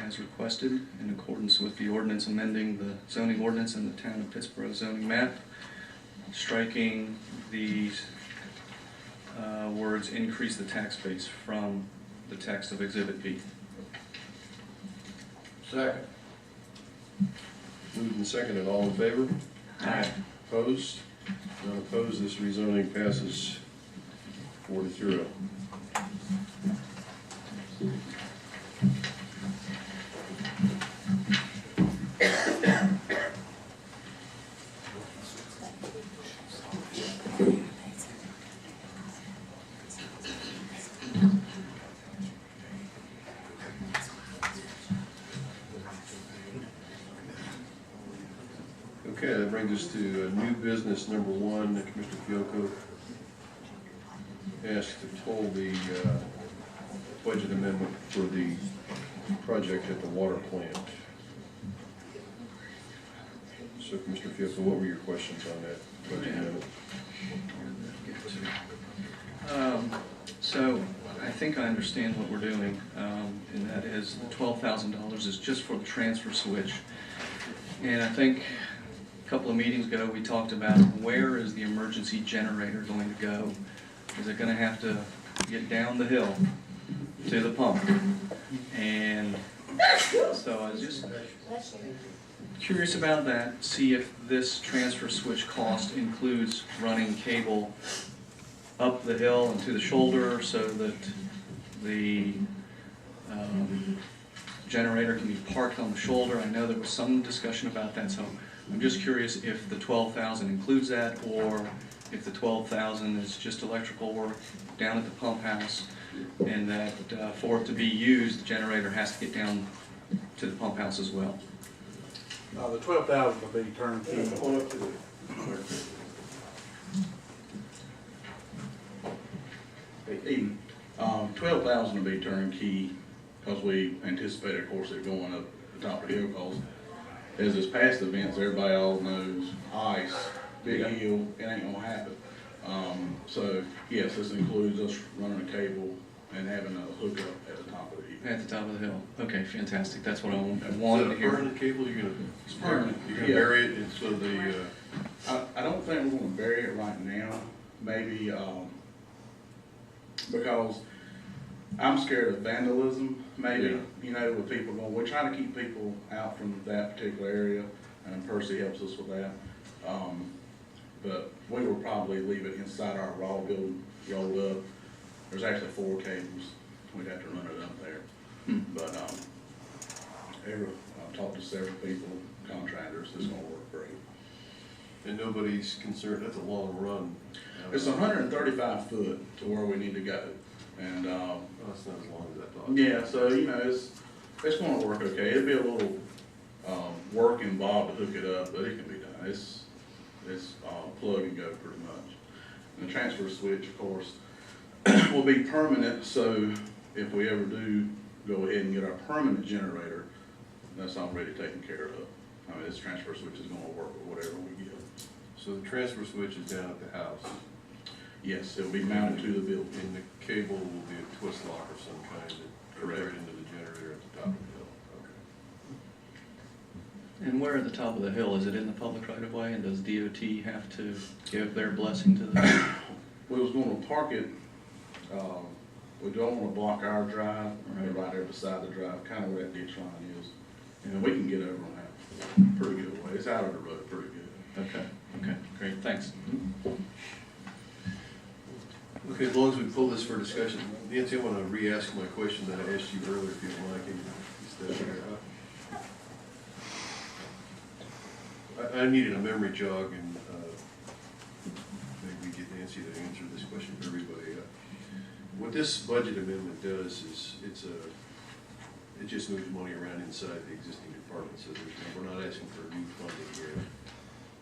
as requested in accordance with the ordinance amending the zoning ordinance in the town of Pittsboro zoning map, striking the words increase the tax base from the text of Exhibit B. Second. Moved and seconded, all in favor? Aye. Opposed? None opposed, this rezoning passes 4-0. Okay, that brings us to new business number 1. Commissioner Fiocco asked to pull the budget amendment for the project at the water plant. So Commissioner Fiocco, what were your questions on that budget amendment? So I think I understand what we're doing, and that is the $12,000 is just for the transfer switch. And I think a couple of meetings ago, we talked about where is the emergency generator going to go? Is it gonna have to get down the hill to the pump? And so I was just curious about that, see if this transfer switch cost includes running cable up the hill and to the shoulder so that the generator can be parked on the shoulder. I know there was some discussion about that, so I'm just curious if the 12,000 includes that, or if the 12,000 is just electrical work down at the pump house, and that for it to be used, the generator has to get down to the pump house as well. The 12,000 will be turnkey. Even, 12,000 will be turnkey, because we anticipate, of course, it going up the top of the hill, because as this past events, everybody all knows ice, big hill, it ain't gonna happen. So, yes, this includes us running a cable and having a hookup at the top of the hill. At the top of the hill. Okay, fantastic. That's what I wanted to Is hear. that a permanent cable? You're permanent, gonna yeah. bury it, and so the, I don't think we're gonna bury it right now, maybe, because I'm scared of vandalism, maybe, Yeah. you know, with people going, we're trying to keep people out from that particular area, and Percy helps us with that. But we will probably leave it inside our raw building, rolled up. There's actually 4 cables we'd have to run it up there. But, I've talked to several people, contractors, it's gonna work great. And nobody's concerned, that's a long run. It's 135 foot to where we need to go, and, Oh, that's not as long as I thought. yeah, so, you know, it's gonna work okay. It'll be a little, work involved to hook it up, but it can be done. It's plug and go pretty much. And the transfer switch, of course, will be permanent, so if we ever do go ahead and get our permanent generator, that's already taken care of. I mean, this transfer switch is gonna work with whatever we get. So the transfer switch is down at the house, Yes, it'll be mounted to the building. and the cable will be a twist lock of some kind that goes right into the generator at the top of the hill. Okay. And where at the top of the hill, is it in the public right of way, and does DOT have to give their blessing to the? We was gonna park it, we don't wanna block our drive, right there beside the drive, kinda where that ditch line is. And we can get over on that pretty good way. It's out of the road pretty good. Okay, great, thanks. Okay, as long as we pull this for discussion, Nancy, I want to re-ask my question that I asked you earlier, if you don't mind. Can you step here? I needed a memory jog, and maybe get Nancy to answer this question for everybody. What this budget amendment does is it just moves money around inside the existing department, so we're not asking for new funding here.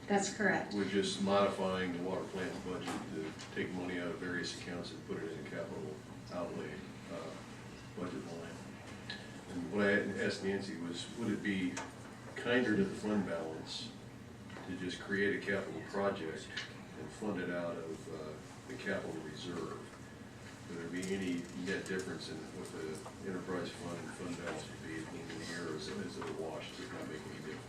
That's correct. We're just modifying the water plant's budget to take money out of various accounts and put it in a capital outlay budget line. And what I asked Nancy was, would it be kinder to the fund balance to just create a capital project and fund it out of the capital reserve? Would there be any net difference in what the enterprise fund and fund balance would be at the end of the year, or is it a wash? Does it not make any difference?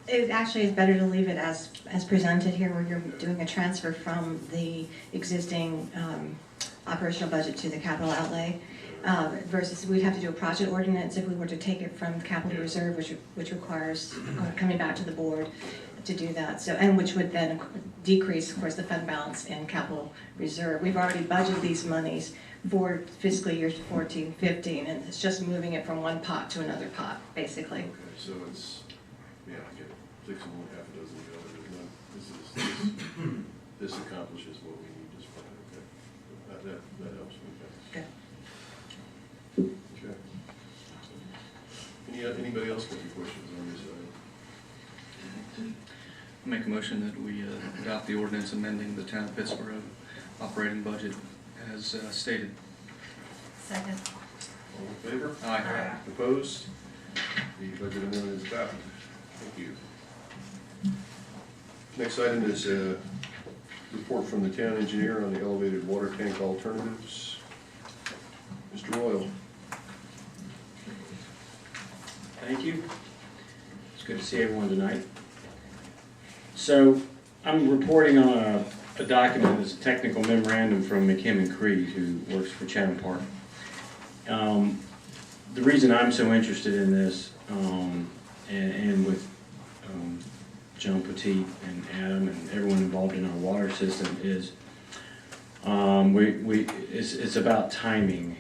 It actually is better to leave it as presented here, where you're doing a transfer from the existing operational budget to the capital outlay, versus we'd have to do a project ordinance if we were to take it from the capital reserve, which requires coming back to the board to do that. So, and which would then decrease, of course, the fund balance in capital reserve. We've already budgeted these monies for fiscal years 14, 15, and it's just moving it from one pot to another pot, basically. Okay, so it's, yeah, I get it. 6 and 1, half a dozen of the other. This accomplishes what we need just fine. Okay, that helps me. Good. Okay. Anybody else got any questions on this item? Make a motion that we adopt the ordinance amending the town of Pittsboro operating budget as stated. Second. All in favor? Aye. Opposed? The budget amendment is adopted. Thank you. Next item is a report from the town engineer on the elevated water tank alternatives. Mr. Royal. Thank you. It's good to see everyone tonight. So I'm reporting on a document that's a technical memorandum from McKim and Creed, who works for Chatham Park. The reason I'm so interested in this, and with John Petit and Adam and everyone involved in our water system, is it's about timing.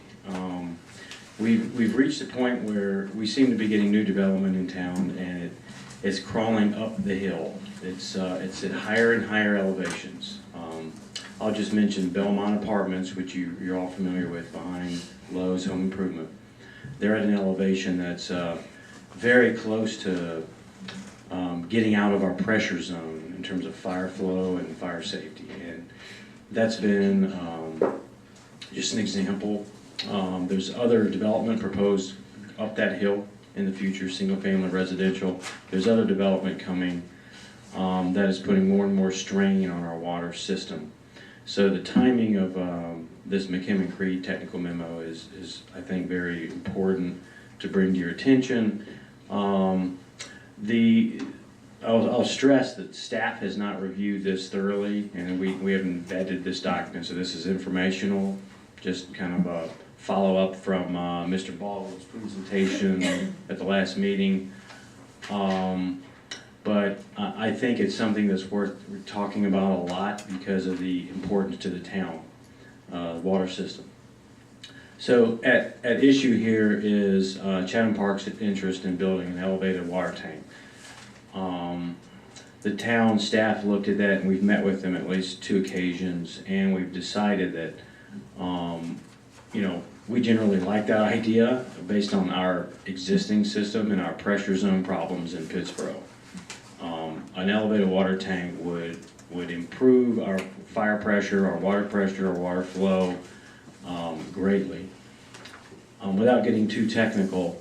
We've reached a point where we seem to be getting new development in town, and it's crawling up the hill. It's at higher and higher elevations. I'll just mention Belmont Apartments, which you're all familiar with, behind Lowe's Home Improvement. They're at an elevation that's very close to getting out of our pressure zone in terms of fire flow and fire safety. And that's been just an example. There's other development proposed up that hill in the future, single-family residential. There's other development coming that is putting more and more strain on our water system. So the timing of this McKim and Creed technical memo is I think, very important to bring to your attention. I'll stress that staff has not reviewed this thoroughly, and we haven't vetted this document, so this is informational, just kind of a follow-up from Mr. Baldwin's presentation at the last meeting. But I think it's something that's worth talking about a lot because of the importance to the town water system. So at issue here is Chatham Park's interest in building an elevated water tank. The town staff looked at that, and we've met with them at least 2 occasions, and we've decided that, we generally like that idea based on our existing system and our pressure zone problems in Pittsboro. An elevated water tank would improve our fire pressure, our water flow greatly. Without getting too technical,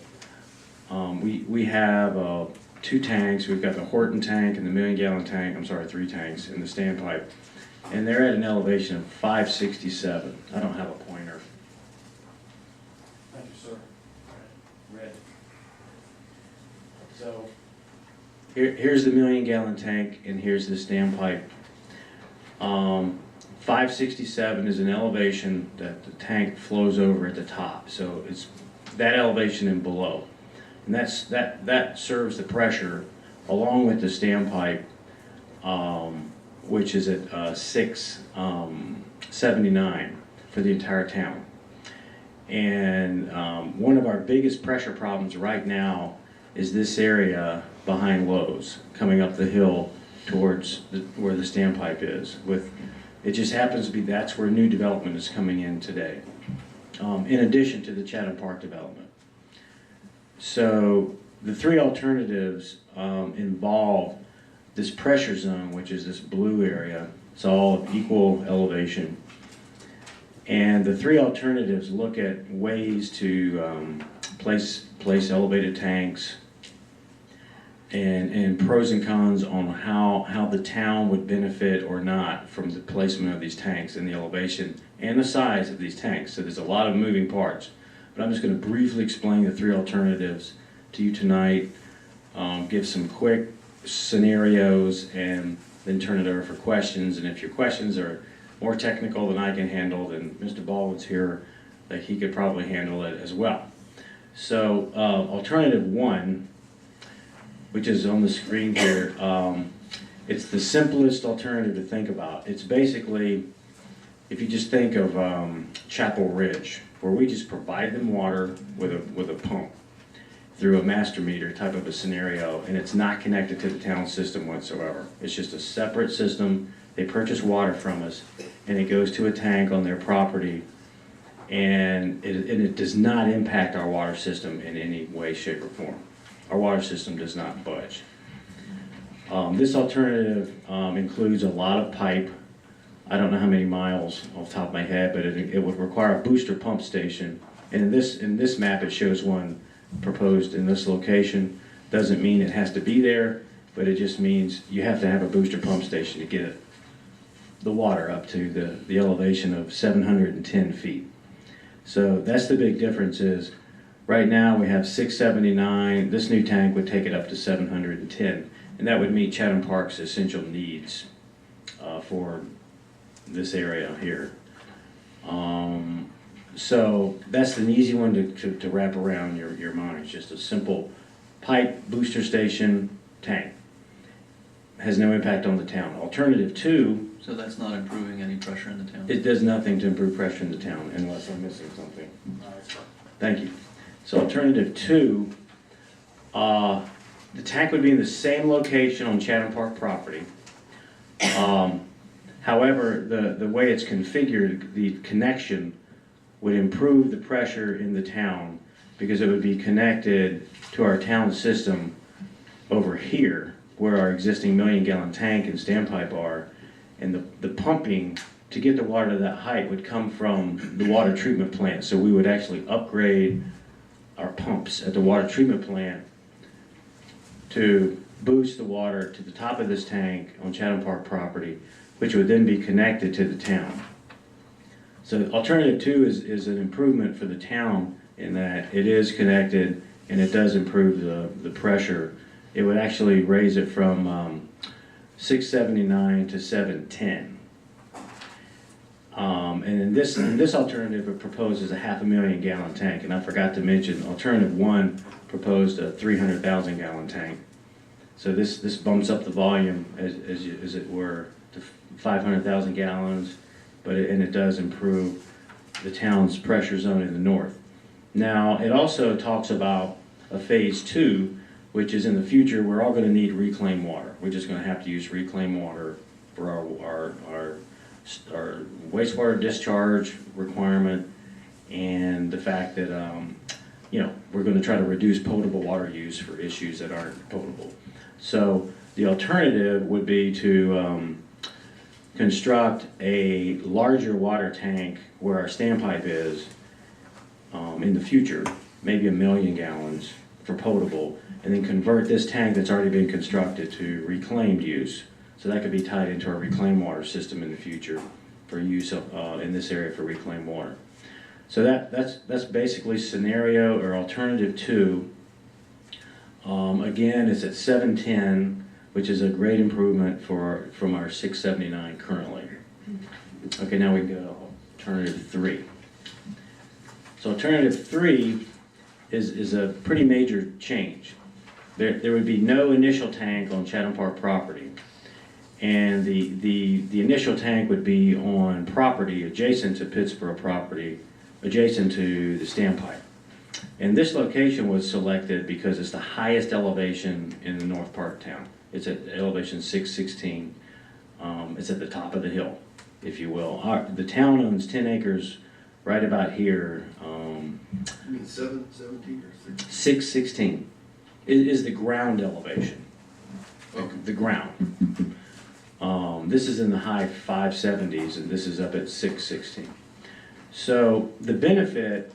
we have 2 tanks. We've got the Horton tank and the 1,000,000-gallon tank, 3 tanks in the standpipe, and they're at an elevation of 567. I don't have a pointer. Thank you, sir. Red. So here's the 1,000,000-gallon tank, and here's the standpipe. 567 is an elevation that the tank flows over at the top, so it's that elevation and below, and that serves the pressure along with the standpipe, which is at 679 for the entire town. And one of our biggest pressure problems right now is this area behind Lowe's, coming up the hill towards where the standpipe is. It just happens to be that's where new development is coming in today, in addition to the Chatham Park development. So the 3 alternatives involve this pressure zone, which is this blue area. It's all equal elevation. And the 3 alternatives look at ways to place elevated tanks, and pros and cons on how the town would benefit or not from the placement of these tanks and the elevation and the size of these tanks. So there's a lot of moving parts. But I'm just going to briefly explain the 3 alternatives to you tonight, give some quick scenarios, and then turn it over for questions. And if your questions are more technical than I can handle, then Mr. Baldwin's here, that he could probably handle it as well. So alternative 1, which is on the screen here, it's the simplest alternative to think about. It's basically, if you just think of Chapel Ridge, where we just provide them water with a pump through a master meter type of a scenario, and it's not connected to the town system whatsoever. It's just a separate system. They purchase water from us, and it goes to a tank on their property, and it does not impact our water system in any way, shape, or form. Our water system does not budge. This alternative includes a lot of pipe. I don't know how many miles off the top of my head, but it would require a booster pump station. And in this map, it shows one proposed in this location. Doesn't mean it has to be there, but it just means you have to have a booster pump station to get the water up to the elevation of 710 feet. So that's the big difference is, right now we have 679. This new tank would take it up to 710, and that would meet Chatham Park's essential needs for this area here. So that's an easy one to wrap around your mind. It's just a simple pipe, booster station, tank. Has no impact on the town. Alternative 2. So that's not improving any pressure in the town? It does nothing to improve pressure in the town, unless I'm missing something. Thank you. So alternative 2, the tank would be in the same location on Chatham Park property. However, the way it's configured, the connection would improve the pressure in the town because it would be connected to our town system over here where our existing 1,000,000-gallon tank and standpipe are, and the pumping to get the water to that height would come from the water treatment plant. So we would actually upgrade our pumps at the water treatment plant to boost the water to the top of this tank on Chatham Park property, which would then be connected to the town. So alternative 2 is an improvement for the town in that it is connected and it does improve the pressure. It would actually raise it from 679 to 710. And in this alternative, it proposes a 500,000-gallon tank, and I forgot to mention alternative 1 proposed a 300,000-gallon tank. So this bumps up the volume as it were to 500,000 gallons, but it does improve the town's pressure zone in the north. Now, it also talks about a phase 2, which is in the future, we're all gonna need reclaimed water. We're just gonna have to use reclaimed water for our wastewater discharge requirement, and the fact that, we're gonna try to reduce potable water use for issues that aren't potable. So the alternative would be to construct a larger water tank where our standpipe is in the future, maybe 1 million gallons for potable, and then convert this tank that's already been constructed to reclaimed use. So that could be tied into our reclaimed water system in the future for use in this area for reclaimed water. So that's basically scenario or alternative 2. Again, it's at 710, which is a great improvement from our 679 currently. Okay, now we go alternative 3. So alternative 3 is a pretty major change. There would be no initial tank on Chatham Park property. And the initial tank would be on property adjacent to Pittsboro property, adjacent to the standpipe. And this location was selected because it's the highest elevation in the north part of town. It's at elevation 616. It's at the top of the hill, if you will. The town owns 10 acres right about here. You mean 17 or 16? 616 is the ground elevation. Okay. The ground. This is in the high 570s, and this is up at 616. So the benefit,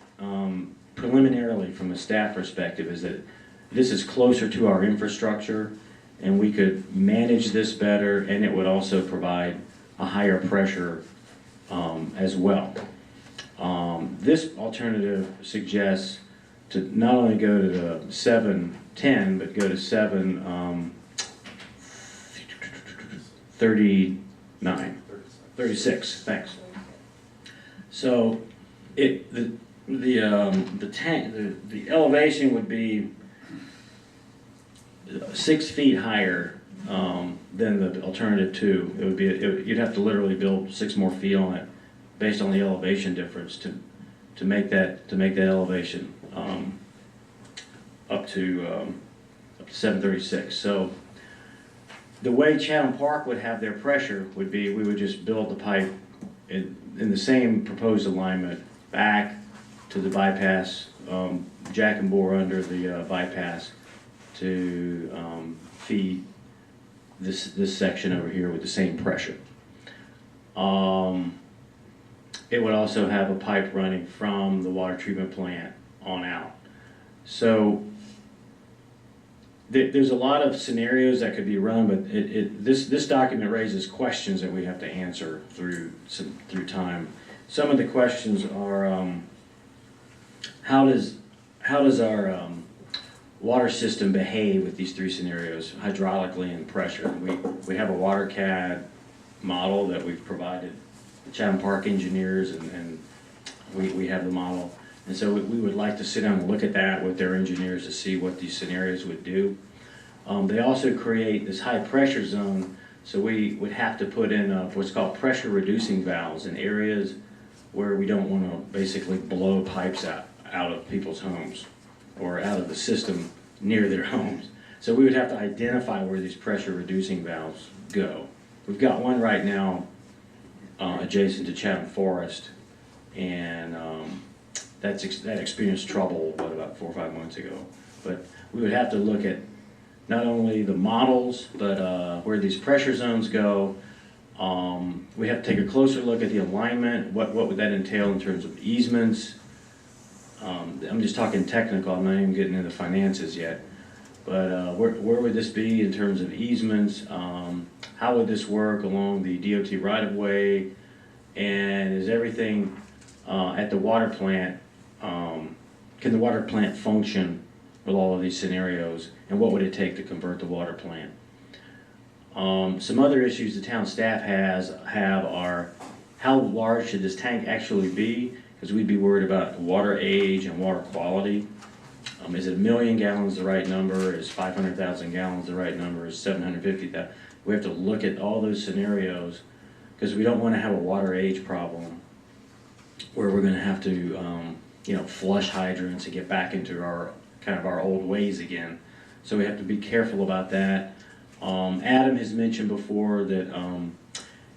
preliminarily from a staff perspective, is that this is closer to our infrastructure, and we could manage this better, and it would also provide a higher pressure as well. This alternative suggests to not only go to the 710, but go to 36, thanks. So the elevation would be 6 feet higher than the alternative 2. It would be you'd have to literally build 6 more feet on it based on the elevation difference to make that elevation up to 736. So the way Chatham Park would have their pressure would be we would just build the pipe in the same proposed alignment back to the bypass, jack and bore under the bypass to feed this section over here with the same pressure. It would also have a pipe running from the water treatment plant on out. So there's a lot of scenarios that could be run, but this document raises questions that we have to answer through time. Some of the questions are how does our water system behave with these 3 scenarios, hydraulically and pressure? We have a water CAD model that we've provided the Chatham Park engineers, and we have the model. And so we would like to sit down and look at that with their engineers to see what these scenarios would do. They also create this high pressure zone, so we would have to put in what's called pressure reducing valves in areas where we don't want to basically blow pipes out of people's homes or out of the system near their homes. So we would have to identify where these pressure reducing valves go. We've got one right now adjacent to Chatham Forest, and that experienced trouble, about 4 or 5 months ago. But we would have to look at not only the models, but where these pressure zones go. We have to take a closer look at the alignment. What would that entail in terms of easements? I'm just talking technical, I'm not even getting into finances yet. But where would this be in terms of easements? How would this work along the DOT right-of-way? And is everything at the water plant, can the water plant function with all of these scenarios? And what would it take to convert the water plant? Some other issues the town staff have are how large should this tank actually be? Because we'd be worried about water age and water quality. Is it 1 million gallons the right number? Is 500,000 gallons the right number? Is 750,000? We have to look at all those scenarios because we don't want to have a water age problem where we're gonna have to, you know, flush hydrants and get back into our, kind of our old ways again. So we have to be careful about that. Adam has mentioned before that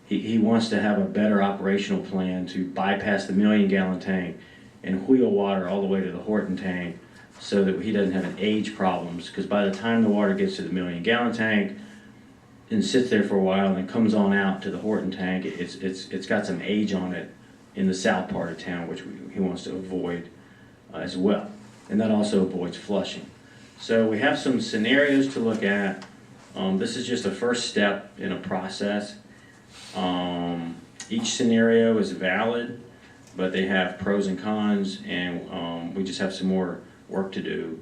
he wants to have a better operational plan to bypass the 1,000,000-gallon tank and wheel water all the way to the Horton tank so that he doesn't have an age problems. Because by the time the water gets to the 1,000,000-gallon tank and sits there for a while and then comes on out to the Horton tank, it's got some age on it in the south part of town, which he wants to avoid as well. And that also avoids flushing. So we have some scenarios to look at. This is just a first step in a process. Each scenario is valid, but they have pros and cons, and we just have some more work to do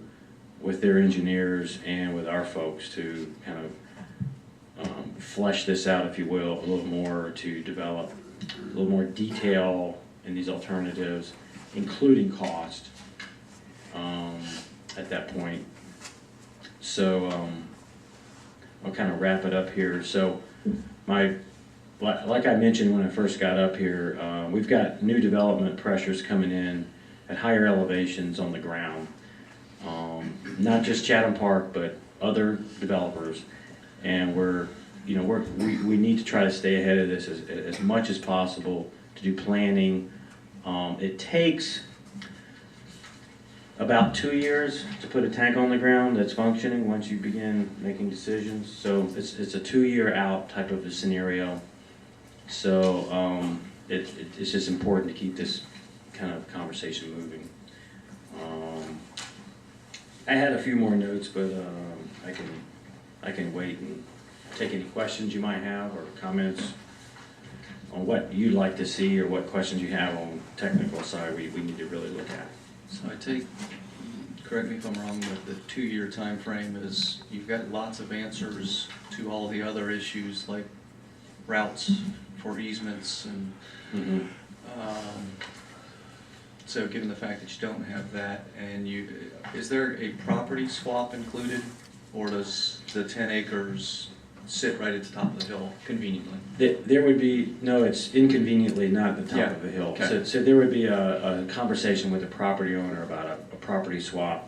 with their engineers and with our folks to kind of flesh this out, if you will, a little more, to develop a little more detail in these alternatives, including cost at that point. So I'll kind of wrap it up here. So like I mentioned when I first got up here, we've got new development pressures coming in at higher elevations on the ground. Not just Chatham Park, but other developers. And we need to try to stay ahead of this as much as possible to do planning. It takes about 2 years to put a tank on the ground that's functioning once you begin making decisions. So it's a 2-year out type of a scenario. So it's just important to keep this kind of conversation moving. I had a few more notes, but I can wait and take any questions you might have or comments on what you'd like to see or what questions you have on the technical side we need to really look at. So I take, correct me if I'm wrong, but the 2-year time frame is, you've got lots of answers to all the other issues like routes for easements and so given the fact that you don't have that, and is there a property swap included, or does the 10 acres sit right at the top of the hill conveniently? There would be, no, it's inconveniently not at the top of the hill. Okay. So there would be a conversation with the property owner about a property swap.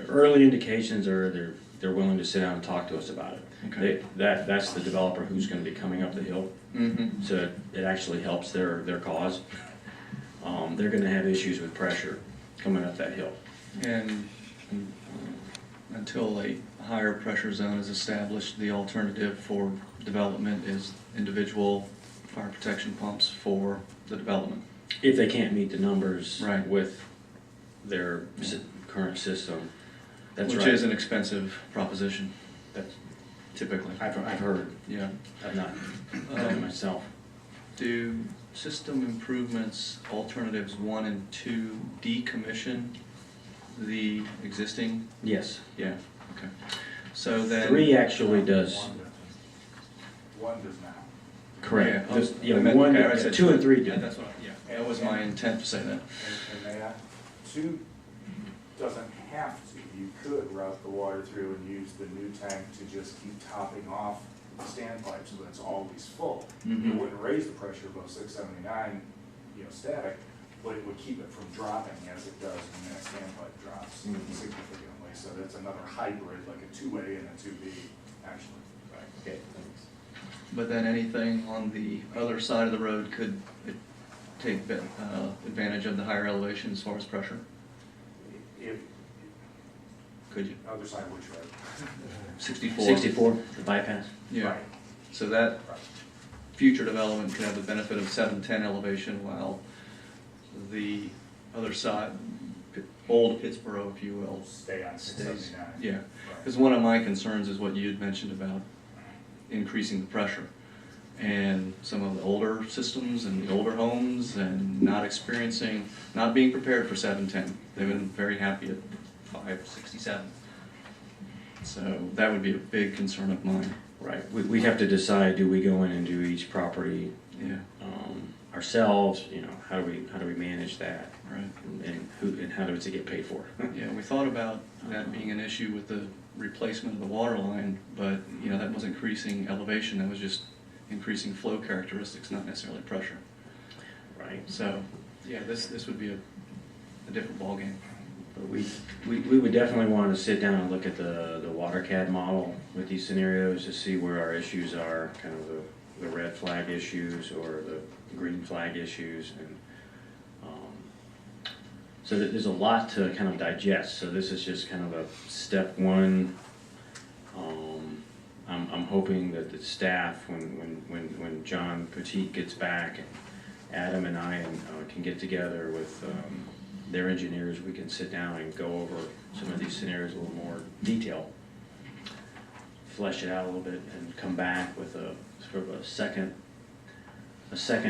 Early indications are they're willing to sit down and talk to us about it. Okay. That's the developer who's going to be coming up the hill. Mm-hmm. So it actually helps their cause. They're going to have issues with pressure coming up that hill. And until a higher pressure zone is established, the alternative for development is individual fire protection pumps for the development. If they can't meet the numbers Right. with their current system. That's Which right. is an expensive proposition, That's, typically. I've heard. Yeah. I've not done it myself. Do system improvements, alternatives 1 and 2, decommission the existing? Yes. Yeah, okay. So then. 3 actually does. One does now. Correct. Yeah, Yeah, I meant- one, okay, I said 2 and 3 Yeah, do. that's what, that was my intent to say that. And that, 2 doesn't have to. You could route the water through and use the new tank to just keep topping off the standpipe so that it's always full. Mhm. It wouldn't raise the pressure above 679, static, but it would keep it from dropping as it does when that standpipe drops significantly. So that's another hybrid, like a 2A and a 2B, actually. Right. Okay, thanks. But then anything on the other side of the road could take advantage of the higher elevation as far as pressure? If, Could you? other side which road? 64? 64, the bypass? Yeah. Right. So that Right. future development could have the benefit of 710 elevation, while the other side, old Pittsboro, if you will, Stay on stays. 679. Yeah, Right. because one of my concerns is what you had mentioned about increasing the pressure. And some of the older systems and the older homes and not being prepared for 710. They've been very happy at 567. So that would be a big concern of mine. Right. We have to decide, do we go in and do each property Yeah, ourselves? How do we manage that? right. And how does it get paid for? Yeah, we thought about that being an issue with the replacement of the water line, but, that wasn't increasing elevation, that was just increasing flow characteristics, not necessarily pressure. Right. So, yeah, this would be a different ballgame. But we would definitely want to sit down and look at the WaterCAD model with these scenarios to see where our issues are, kind of the red flag issues or the green flag issues. And so there's a lot to kind of digest. So this is just kind of a step one. I'm hoping that the staff, when John Petit gets back, and Adam and I can get together with their engineers, we can sit down and go over some of these scenarios in a little more detail, flesh it out a little bit, and come back with a sort of a second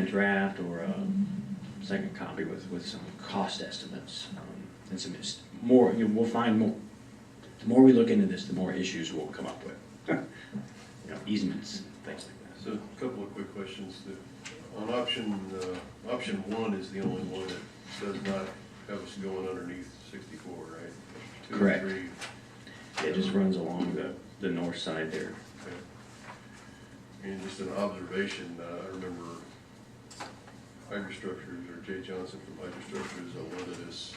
draft or a second copy with some cost estimates and some more. We'll find more. The more we look into this, the more issues we'll come up with. Easements, things like that. So a couple of quick questions. On option one is the only one that does not have us going underneath 64, right? Two and Correct. three. It just runs along the north side there. Okay. And just an observation, I remember Hydrostructures, or Jay Johnson from Hydrostructures, alerted us,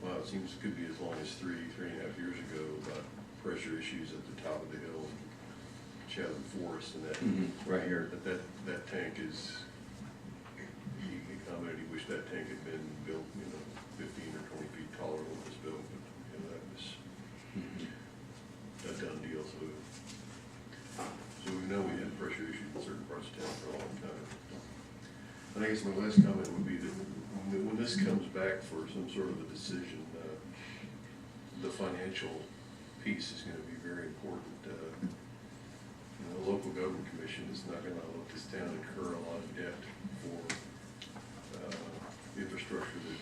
wow, it seems it could be as long as 3.5 years ago, about pressure issues at the top of the hill in Chatham Forest, and that Right here. that tank is, he commented he wished that tank had been built, 15 or 20 feet taller than it was built, but that was a done deal. So we know we had pressure issues in certain parts of town for a long time. And I guess my last comment would be that when this comes back for some sort of a decision, the financial piece is going to be very important. The local government commission is not going to let this town incur a lot of debt for infrastructure that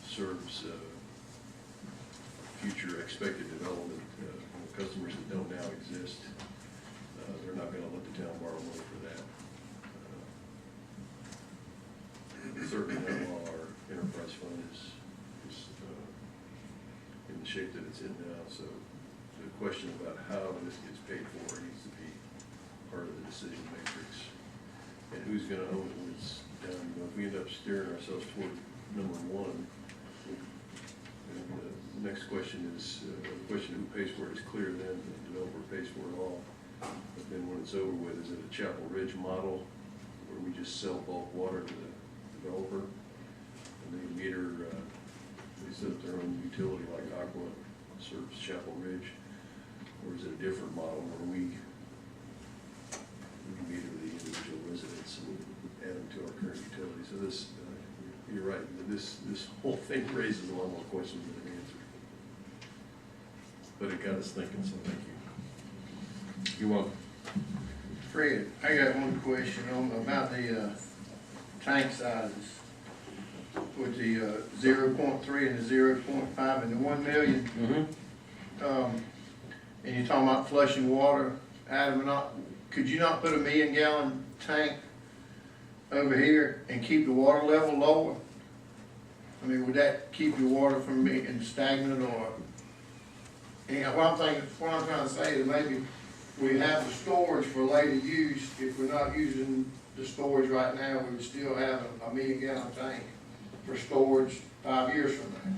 serves future expected development. Customers that don't now exist, they're not going to let the town borrow money for that. Certainly not while our enterprise fund is in the shape that it's in now. So the question about how this gets paid for needs to be part of the decision matrix. And who's going to own it when it's done. If we end up steering ourselves toward number one, and the next question is, the question of who pays for it is clear then, the developer pays for it all. But then when it's over with, is it a Chapel Ridge model where we just sell bulk water to the developer and they meter, they set up their own utility like Aqua serves Chapel Ridge? Or is it a different model where we meter the individual residents and add them to our current utility? So this, you're right, this whole thing raises a lot more questions than it answers. But it got us thinking, so thank you. You're welcome. Fred, I got one question about the tank sizes with the 0.3 and the 0.5 and the 1 million. And you're talking about flushing water, Adam, could you not put a 1 million gallon tank over here and keep the water level lower? I mean, would that keep your water from being stagnant or? What I'm trying to say is maybe we have the storage for later use. If we're not using the storage right now, we would still have a 1 million gallon tank for storage 5 years from now,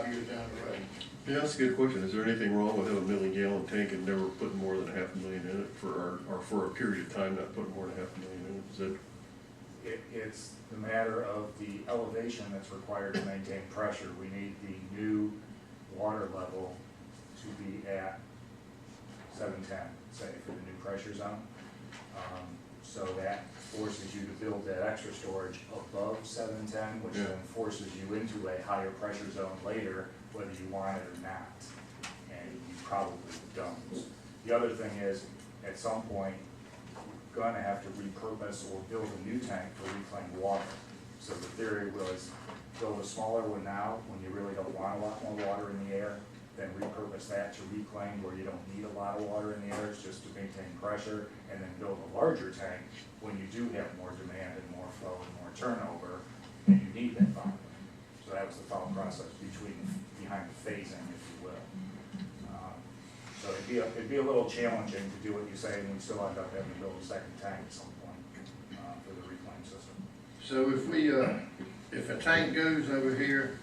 5 years down the road. Yeah, that's a good question. Is there anything wrong with having a 1 million gallon tank and never putting more than 500,000 in it or for a period of time not putting more than 500,000 in it? Is that? It's the matter of the elevation that's required to maintain pressure. We need the new water level to be at 710, say, for the new pressure zone. So that forces you to build that extra storage above 710, which then forces you into a higher pressure zone later, whether you want it or not. And you probably don't. The other thing is, at some point, you're gonna have to repurpose or build a new tank for reclaimed water. So the theory was, build a smaller one now when you really don't want a lot more water in the air, then repurpose that to reclaim where you don't need a lot of water in the air, it's just to maintain pressure, and then build a larger tank when you do have more demand and more flow and more turnover, and you need that volume. So that was the thought process behind the phasing, if you will. So it'd be a little challenging to do what you say, and we'd still end up having to build a second tank at some point, for the reclaim system. So if we, if a tank goes over here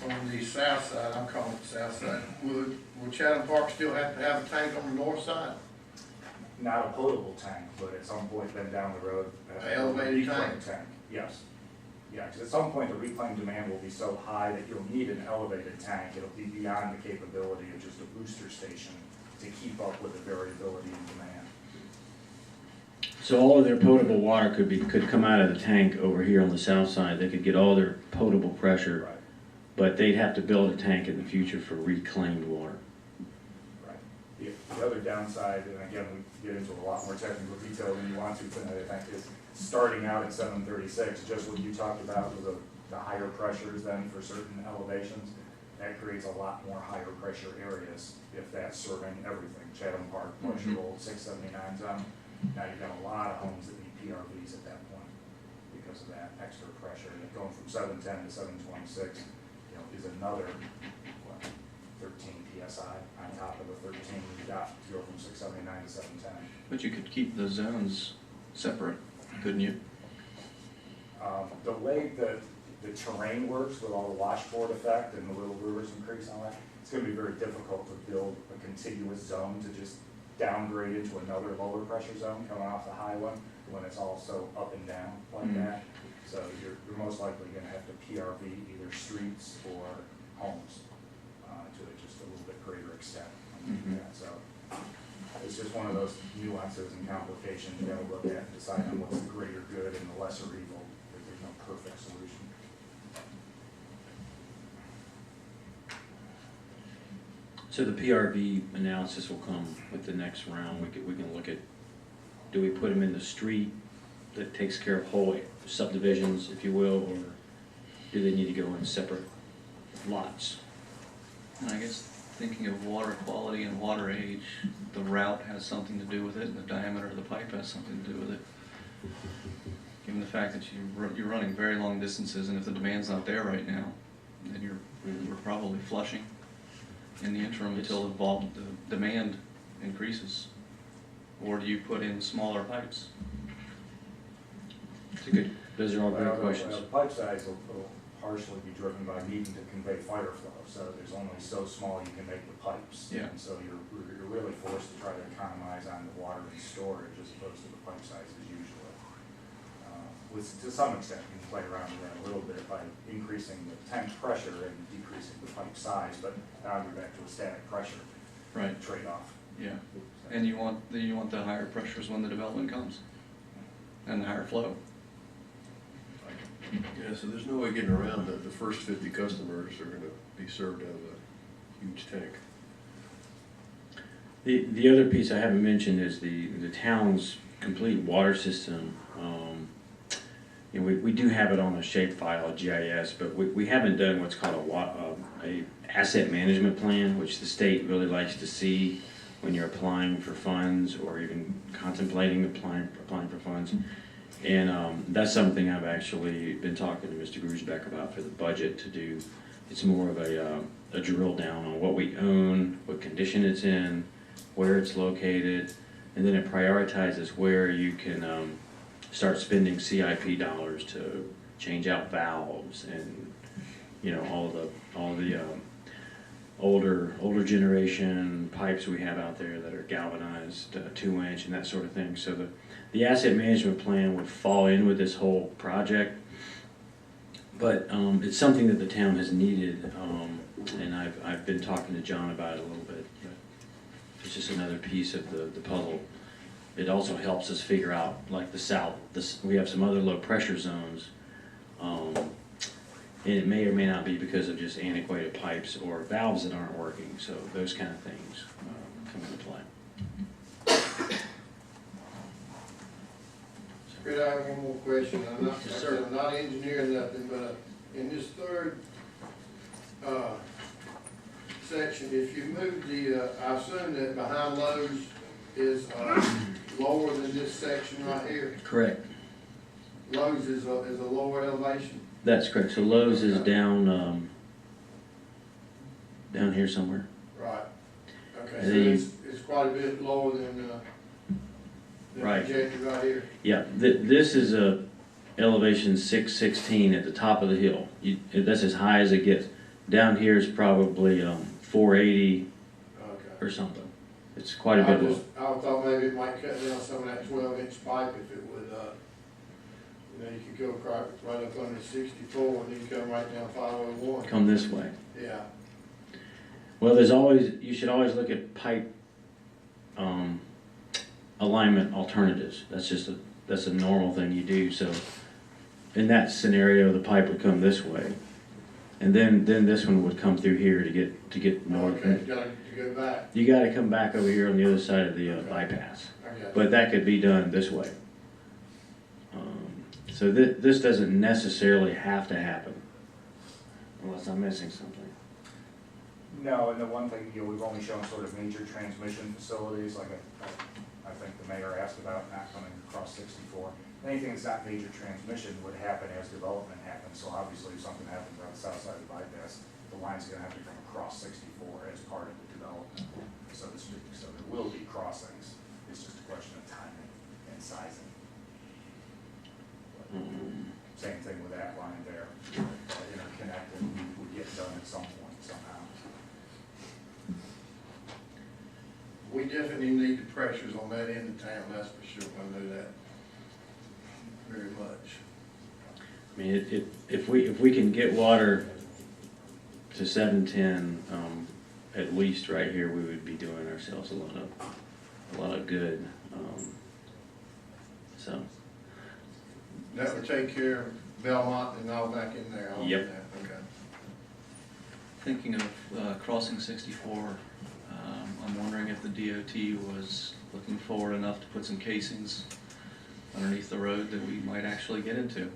on the south side, I'm calling it the south side, will Chatham Park still have to have a tank on the north side? Not a potable tank, but at some point then down the road. An elevated reclaim tank? Yes. Yeah, because at some point the reclaim demand will be so high that you'll need an elevated tank. It'll be beyond the capability of just a booster station to keep up with the variability in demand. So all of their potable water could come out of the tank over here on the south side. They could get all their potable pressure, Right. but they'd have to build a tank in the future for reclaimed water. Right. The other downside, and again, we get into a lot more technical detail than you want to tonight, I think, is starting out at 736, just what you talked about with the higher pressures then for certain elevations, that creates a lot more higher pressure areas if that's serving everything. Chatham Park, plus your old 679 zone. Now you've got a lot of homes that need PRVs at that point because of that extra pressure. And going from 710 to 726, is another, 13 PSI on top of the 13 you got to go from 679 to 710. But you could keep the zones separate, couldn't you? The way that the terrain works with all the washboard effect and the little rivers and creeks and all that, it's going to be very difficult to build a contiguous zone to just downgrade into another lower pressure zone coming off the high one when it's all so up and down like that. So you're most likely going to have to PRV either streets or homes to just a little bit greater extent. So it's just one of those nuances and complications you got to look at and decide on what's the greater good and the lesser evil. There's no perfect solution. So the PRV analysis will come with the next round. We can look at, do we put them in the street that takes care of whole subdivisions, if you will, or do they need to go in separate lots? And I guess thinking of water quality and water age, the route has something to do with it, and the diameter of the pipe has something to do with it. Given the fact that you're running very long distances, and if the demand's not there right now, then you're probably flushing in the interim until the demand increases. Or do you put in smaller pipes? Those are all great questions. The pipe size will partially be driven by needing to convey fire flow, so there's only so small you can make the pipes. Yeah. And so you're really forced to try to economize on the water and storage as opposed to the pipe sizes usually. To some extent, you can play around with that a little bit by increasing the tank pressure and decreasing the pipe size, but now you're back to a static pressure trade-off. Yeah, and you want the higher pressures when the development comes, and the higher flow. Yeah, so there's no way getting around that the first 50 customers are gonna be served out of a huge tank. The other piece I haven't mentioned is the town's complete water system. We do have it on a shapefile, a GIS, but we haven't done what's called a asset management plan, which the state really likes to see when you're applying for funds or even contemplating applying for funds. And that's something I've actually been talking to Mr. Grusbeck about for the budget to do. It's more of a drill down on what we own, what condition it's in, where it's located, and then it prioritizes where you can start spending CIP dollars to change out valves and all the older generation pipes we have out there that are galvanized 2-inch and that sort of thing. So the asset management plan would fall in with this whole project, but it's something that the town has needed, and I've been talking to John about it a little bit. But it's just another piece of the puzzle. It also helps us figure out, like the south, we have some other low pressure zones, and it may or may not be because of just antiquated pipes or valves that aren't working, so those kind of things come into play. Fred, I have one more question. I'm not engineering nothing, but in this third section, if you move I assume that behind Lowe's is lower than this section right here. Correct. Lowe's is a lower elevation. That's correct. So Lowe's is down here somewhere. Right. Okay. so And then you- it's quite a bit lower than Right. projected right here. Yeah, this is a elevation 616 at the top of the hill. That's as high as it gets. Down here is probably 480 Okay. or something. It's quite a bit low. I thought maybe it might cut down some of that 12-inch pipe if it would, you know, you could go right up under 64 and then come right down 501. Come this way. Yeah. Well, you should always look at pipe alignment alternatives. That's a normal thing you do. So in that scenario, the pipe would come this way. And then this one would come through here to get north. Okay, you got to go back. You gotta come back over here on the other side of the bypass. I got you. But that could be done this way. So this doesn't necessarily have to happen, unless I'm missing something. No, and the one thing, you know, we've only shown sort of major transmission facilities, like I think the mayor asked about not coming across 64. Anything that's not major transmission would happen as development happens, so obviously if something happens on the south side of the bypass, the line's gonna have to come across 64 as part of the development, so to speak. So there will be crossings, it's just a question of timing and sizing. Same thing with that line there, interconnected, would get done at some point somehow. We definitely need the pressures on that end of town, that's for sure. I know that very much. I mean, if we can get water to 710, at least right here, we would be doing ourselves a lot of good. So. That would take care of Belmont and all back in there. all Yep. that. Okay. Thinking of crossing 64, I'm wondering if the DOT was looking forward enough to put some casings underneath the road that we might actually get into.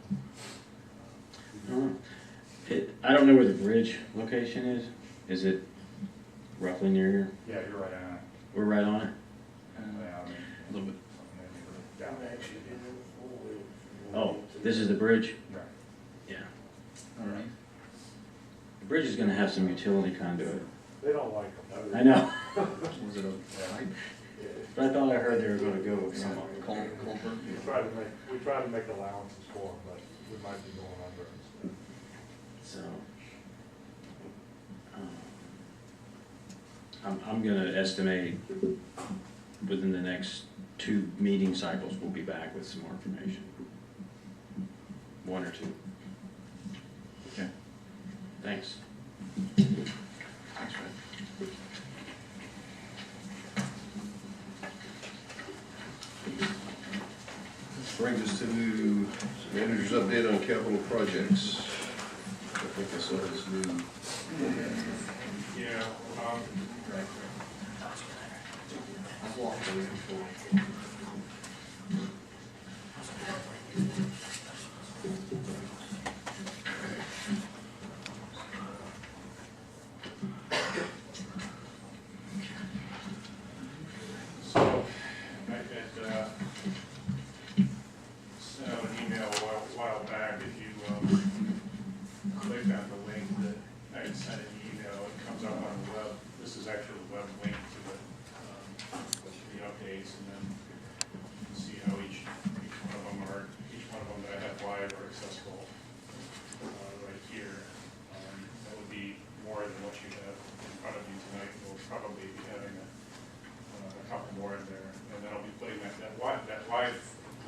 I don't know where the bridge location is. Is it roughly near here? Yeah, you're right on it. We're right on it? Yeah, I mean, A little bit. down there. Oh, this is the bridge? Right. Yeah. All right. The bridge is gonna have some utility conduit. They don't like them. I know, Was it a pipe? but I thought I heard they were gonna go with some. Culvert? We try to make allowances for them, but we might be going under instead. So, I'm gonna estimate within the next 2 meeting cycles, we'll be back with some more information. 1 or 2. Okay. Thanks. Thanks, Fred. Brings us to manager's update on capital projects. I think I saw this new. Yeah, I've walked through it before. so I had sent out an email a while back. If you click on the link that I had sent in the email, it comes up on the web. This is actually the web link to the updates, and then you can see how each one of them that I have live are accessible right here. That would be more than what you have in front of you tonight. We'll probably be having a couple more in there, and then I'll be putting that live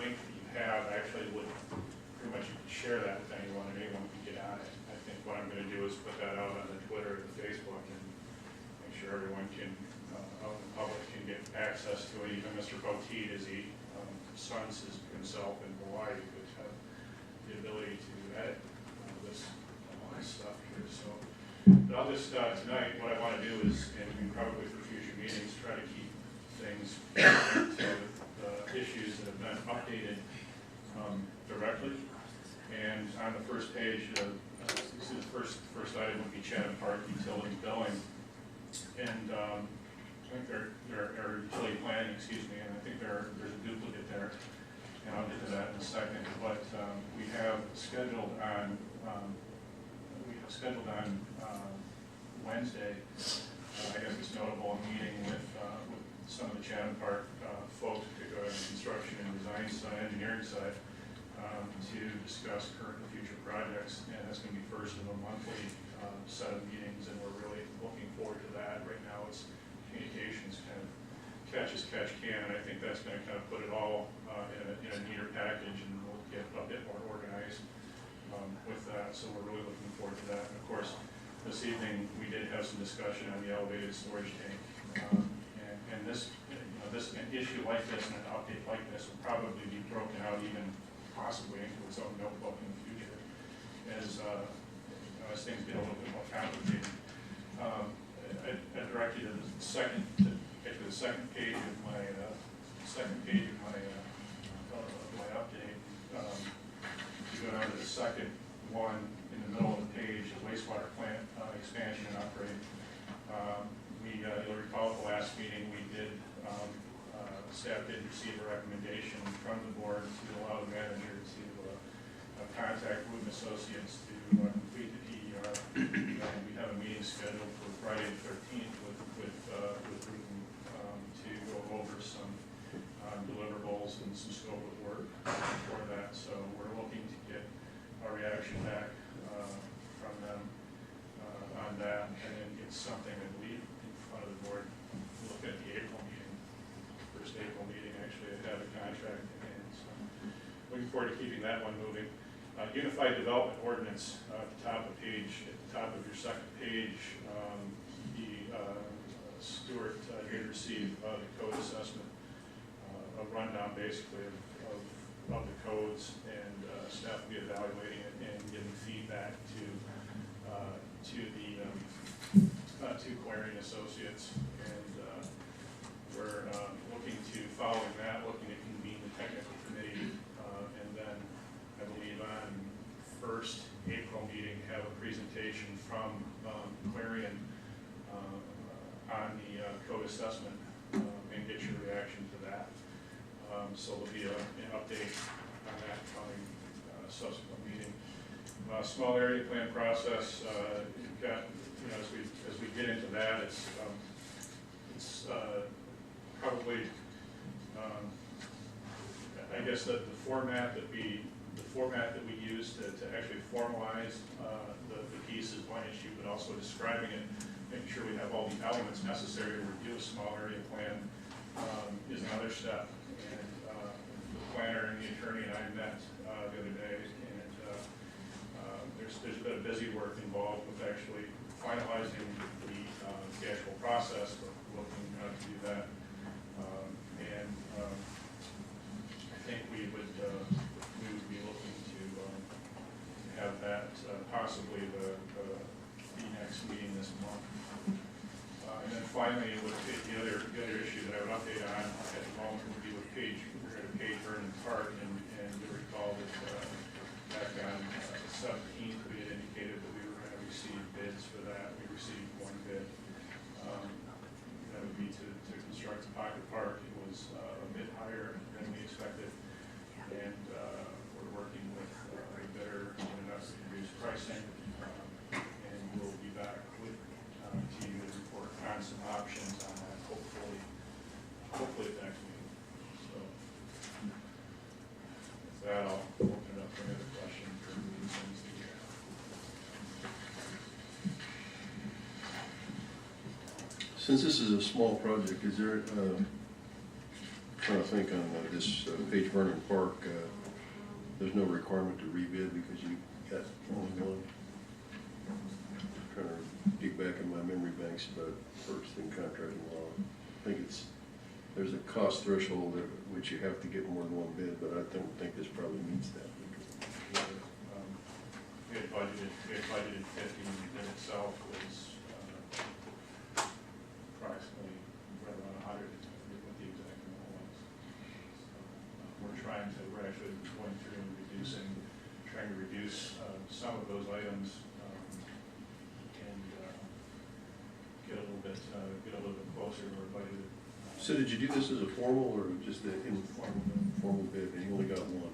link that you have actually would pretty much, you can share that with anyone, and anyone can get on it. I think what I'm going to do is put that out on the Twitter and the Facebook, and make sure everyone can, out in the public, can get access to it. Even Mr. Poteet, as he suns himself in Hawaii, could have the ability to edit this stuff here. So, but I'll just tonight, what I want to do is, and probably for future meetings, try to keep things to the issues that have been updated directly. And on the first page, this is the first item would be Chatham Park utility billing, and I think or utility planning, excuse me, and I think there's a duplicate there, and I'll get to that in a second. But we have scheduled on Wednesday. I guess it's notable, a meeting with some of the Chatham Park folks, particularly on the construction and design side, engineering side, to discuss current and future projects, and that's going to be first of a monthly set of meetings, and we're really looking forward to that. Right now, it's communications kind of catch as catch can, and I think that's going to kind of put it all in a neater package, and we'll get a bit more organized with that. So we're really looking forward to that. And of course, this evening we did have some discussion on the elevated storage tank, and this, an issue like this and an update like this will probably be broken out even possibly into its own notebook in the future as things get a little bit more complicated. I direct you to the second page of my my update. You go down to the second one in the middle of the page, the wastewater plant expansion and upgrade. You'll recall at the last meeting we did. Staff did receive a recommendation from the board to allow the manager to contact Wooten Associates to complete the PER. And we have a meeting scheduled for Friday the 13th with Wooten to go over some deliverables and some scope of work for that. So we're looking to get a reaction back from them on that, and then get something, I believe, in front of the board. Look at the April meeting. April meeting, actually, I have a contract in hand, so looking forward to keeping that one moving. Unified Development Ordinance at the top of your second page, Stuart did receive the code assessment, a rundown basically of the codes, and staff will be evaluating it and giving feedback to Clarion Associates, and we're looking to, following that, looking to convene the technical committee, and then I believe on first April meeting have a presentation from Clarion on the code assessment, and get your reaction to that. So there'll be an update on that coming subsequent meeting. Small area plan process. You've got, as we get into that, it's probably, I guess that the format that we use to actually formalize the piece is one issue, but also describing it, making sure we have all the elements necessary to review a small area plan is another step. And the planner and the attorney and I met the other day, and there's a bit of busy work involved with actually finalizing the actual process, but looking to do that. I think we would be looking to have that possibly the next meeting this month. And then finally, with the other issue that I would update on at the moment would be with Page Vernon Park, and you'll recall that back on the 17th we had indicated that we were going to receive bids for that. We received one bid. That would be to construct the pocket park. It was a bit higher than we expected, and we're working with a bidder in enough to reduce pricing, and we'll be back with to you to report on some options on that, hopefully at the next meeting. So with that, I'll open it up for any other questions or things that you have. Since this is a small project, is there, trying to think on this Page Vernon Park, there's no requirement to rebid because you got only one? Trying to dig back in my memory banks about first in contracting law. I think there's a cost threshold at which you have to get more than one bid, but I don't think this probably meets that. We had budgeted 50, and the bid itself was approximately right around 100, what the exact amount was. So, we're actually going through and trying to reduce some of those items, and get a little bit closer to our budget. So did you do this as a formal or just an informal bid, and you only got one?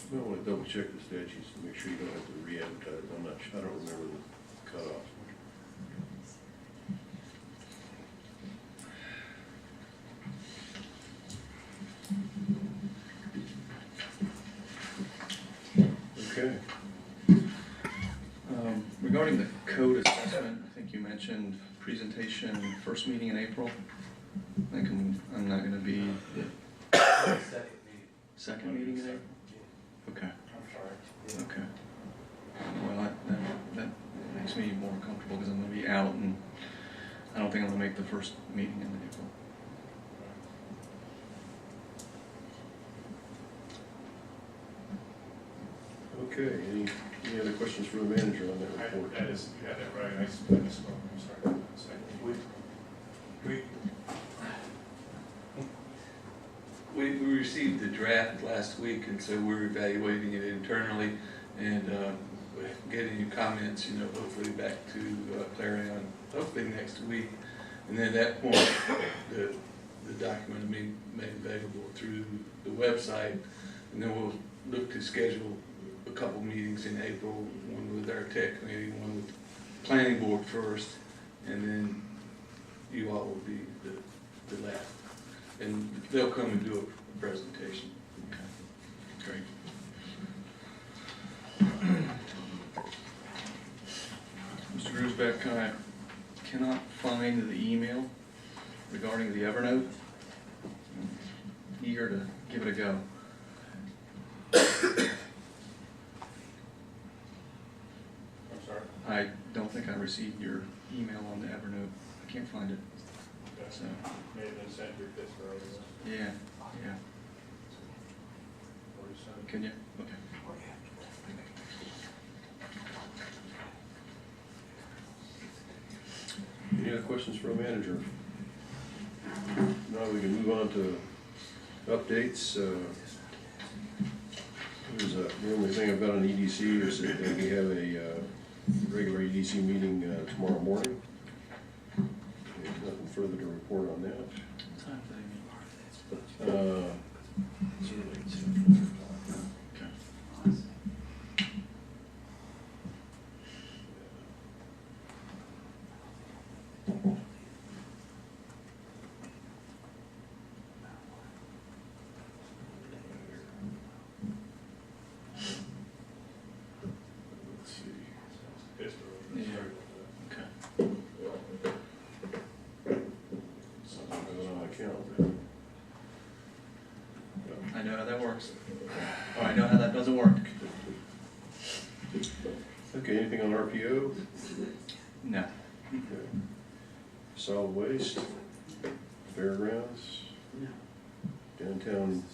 I want to double check the statutes to make sure you don't have to re-advertise. I don't remember the cutoff. Okay. Regarding the code assessment, I think you mentioned presentation, first meeting in April. I think I'm not gonna be, second meeting in April? Okay, I'm sorry. okay. Well, that makes me more comfortable because I'm gonna be out and I don't think I'm gonna make the first meeting in April. Okay, any other questions for the manager on that report? That is, you had that right, I misspoke, I'm sorry. We received the draft last week, and so we're evaluating it internally and getting your comments, you know, hopefully back to Clarion, hopefully next week. And then at that point, the document will be made available through the website, and then we'll look to schedule a couple meetings in April, one with our tech committee, one with planning board first, and then you all will be the last. And they'll come and do a presentation. Okay, great. Mr. Grusbeck, I cannot find the email regarding the Evernote. I'm eager to give it a go. I'm sorry? I don't think I received your email on the Evernote. I can't find it. So, May have been sent through Pittsboro. yeah. Can you? Okay. Any other questions for a manager? Now we can move on to updates. The only thing I've got on EDC is that we have a regular EDC meeting tomorrow morning. There's nothing further to report on that. What time do they meet? Okay. Let's see. Pittsboro. Yeah. Sorry Okay. Something going on my calendar. I know how that works. Oh, I know how that doesn't work. Okay, anything on RPO? No. Okay. Solid waste? Fairgrounds? No. Downtown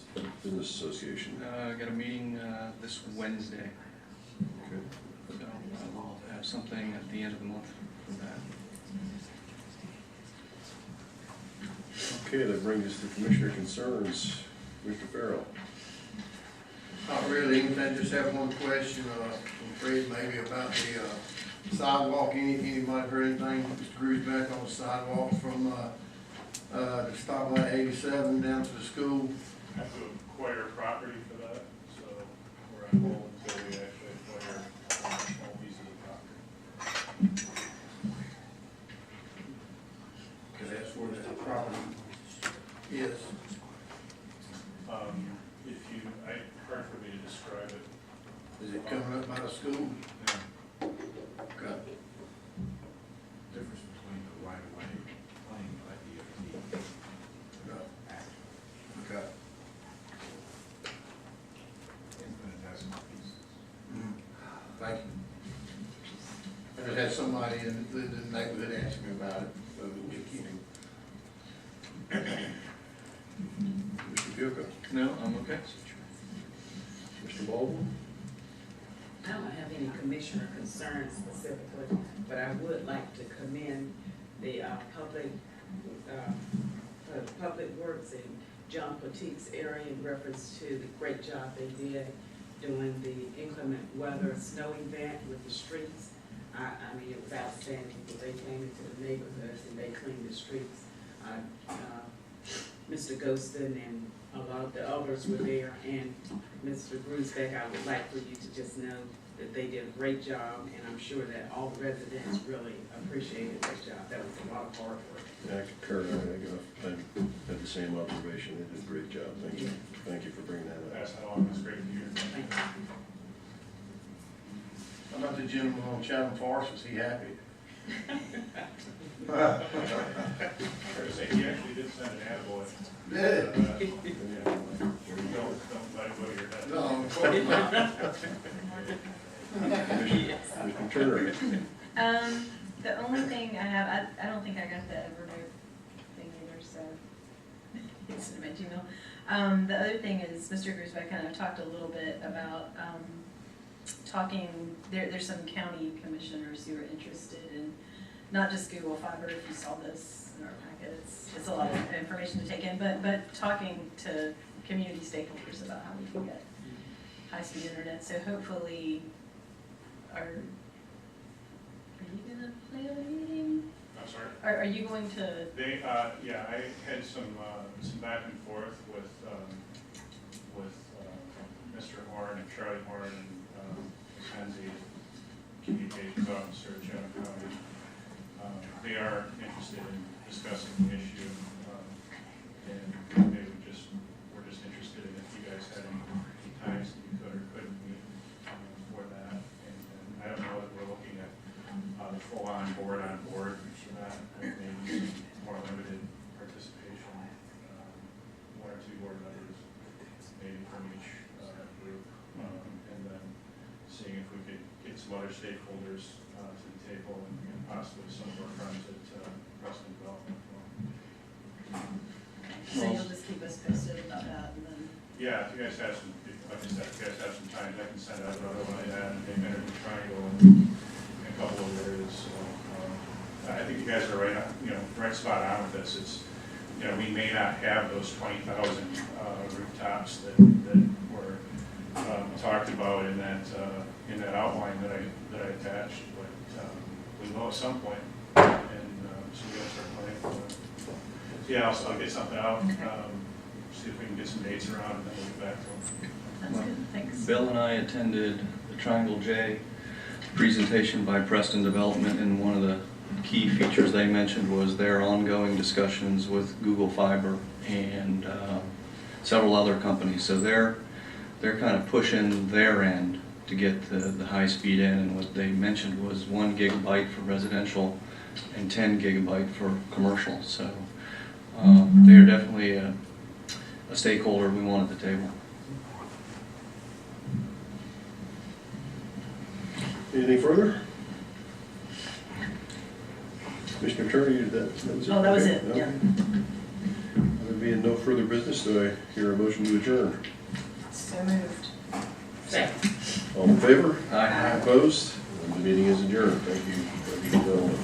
Business Association? I got a meeting this Wednesday, Okay. so I will have something at the end of the month for that. Okay, that brings us to commissioner concerns. Mr. Farrell? Not really anything, just have one question, from Fred maybe about the sidewalk. Anybody heard anything, Mr. Grusbeck, on the sidewalk from, the stoplight 87 down to the school? Have to acquire property for that, so we're on hold until we actually acquire a small piece of the property. Cause that's where the property is. If you, hard for me to describe it. Is it coming up by the school? Yeah. Okay. Difference between the right of way claimed by DOT No. act Okay. infinitesimal pieces. Thank you. I just had somebody in the neighborhood ask me about it, so we'll be keeping. Mr. Fiocco? No, I'm okay. Mr. Baldwin? I don't have any commissioner concerns specifically, but I would like to commend the public works in John Petit's area in reference to the great job they did doing the inclement weather snow event with the streets. I mean, it was outstanding. They came into the neighborhoods and they cleaned the streets. Mr. Ghostin and a lot of the others were there, and Mr. Grusbeck, I would like for you to just know that they did a great job, and I'm sure that all the residents really appreciated their job. That was a lot of hard work. I concur. I had the same observation. They did a great job. Thank you. Thank you for bringing that up. Pass that along, that's great to hear. Thank you. How about the gentleman on Chatham Forest, was he happy? Fair to say, he actually did send an attaboy. Did? Don't let it go to your head. No, of course not. Mr. Turner. The only thing I have, I don't think I got the Evernote thing either, so it's in my Gmail. The other thing is, Mr. Grusbeck and I have talked a little bit about, there's some county commissioners who are interested in, not just Google Fiber, if you saw this in our packet, it's a lot of information to take in, but talking to community stakeholders about how we can get high-speed internet, so hopefully, are you gonna plan a meeting? I'm sorry? Are you going to? They, yeah, I had some back and forth with Mr. Horn and Charlie Horn and Mackenzie, Communications Officer at Chatham County. They are interested in discussing the issue, and we're just interested in if you guys had any times that you could or couldn't meet for that. And I don't know that we're looking at the full on board for that, maybe some more limited participation, one or two board members, maybe from each group, and then seeing if we could get some other stakeholders to the table and possibly some of our friends at Preston Development. So you'll just keep us posted about that, and then. Yeah, if you guys have some, like I said, if you guys have some time, I can send out another one of that, and they've been in the triangle and a couple of areas. So, I think you guys are right on, right spot on with this. It's, we may not have those 20,000 rooftops that were talked about in that outline that I attached, but we will at some point, and so we gotta start planning for that. So, yeah, I'll get something out. See if we can get some dates around, and then we'll get back to them. That's good, thanks. Bill and I attended the Triangle J presentation by Preston Development, and one of the key features they mentioned was their ongoing discussions with Google Fiber and several other companies. So they're kind of pushing their end to get the high speed in, and what they mentioned was 1 gigabyte for residential and 10 gigabyte for commercial. So they are definitely a stakeholder we want at the table. Anything further? Commissioner Turner, that was it? Oh, that was it, No? yeah. There being no further business, do I hear a motion to adjourn? So moved. Second. All in favor? Aye. Opposed? The meeting is adjourned. Thank you, gentlemen.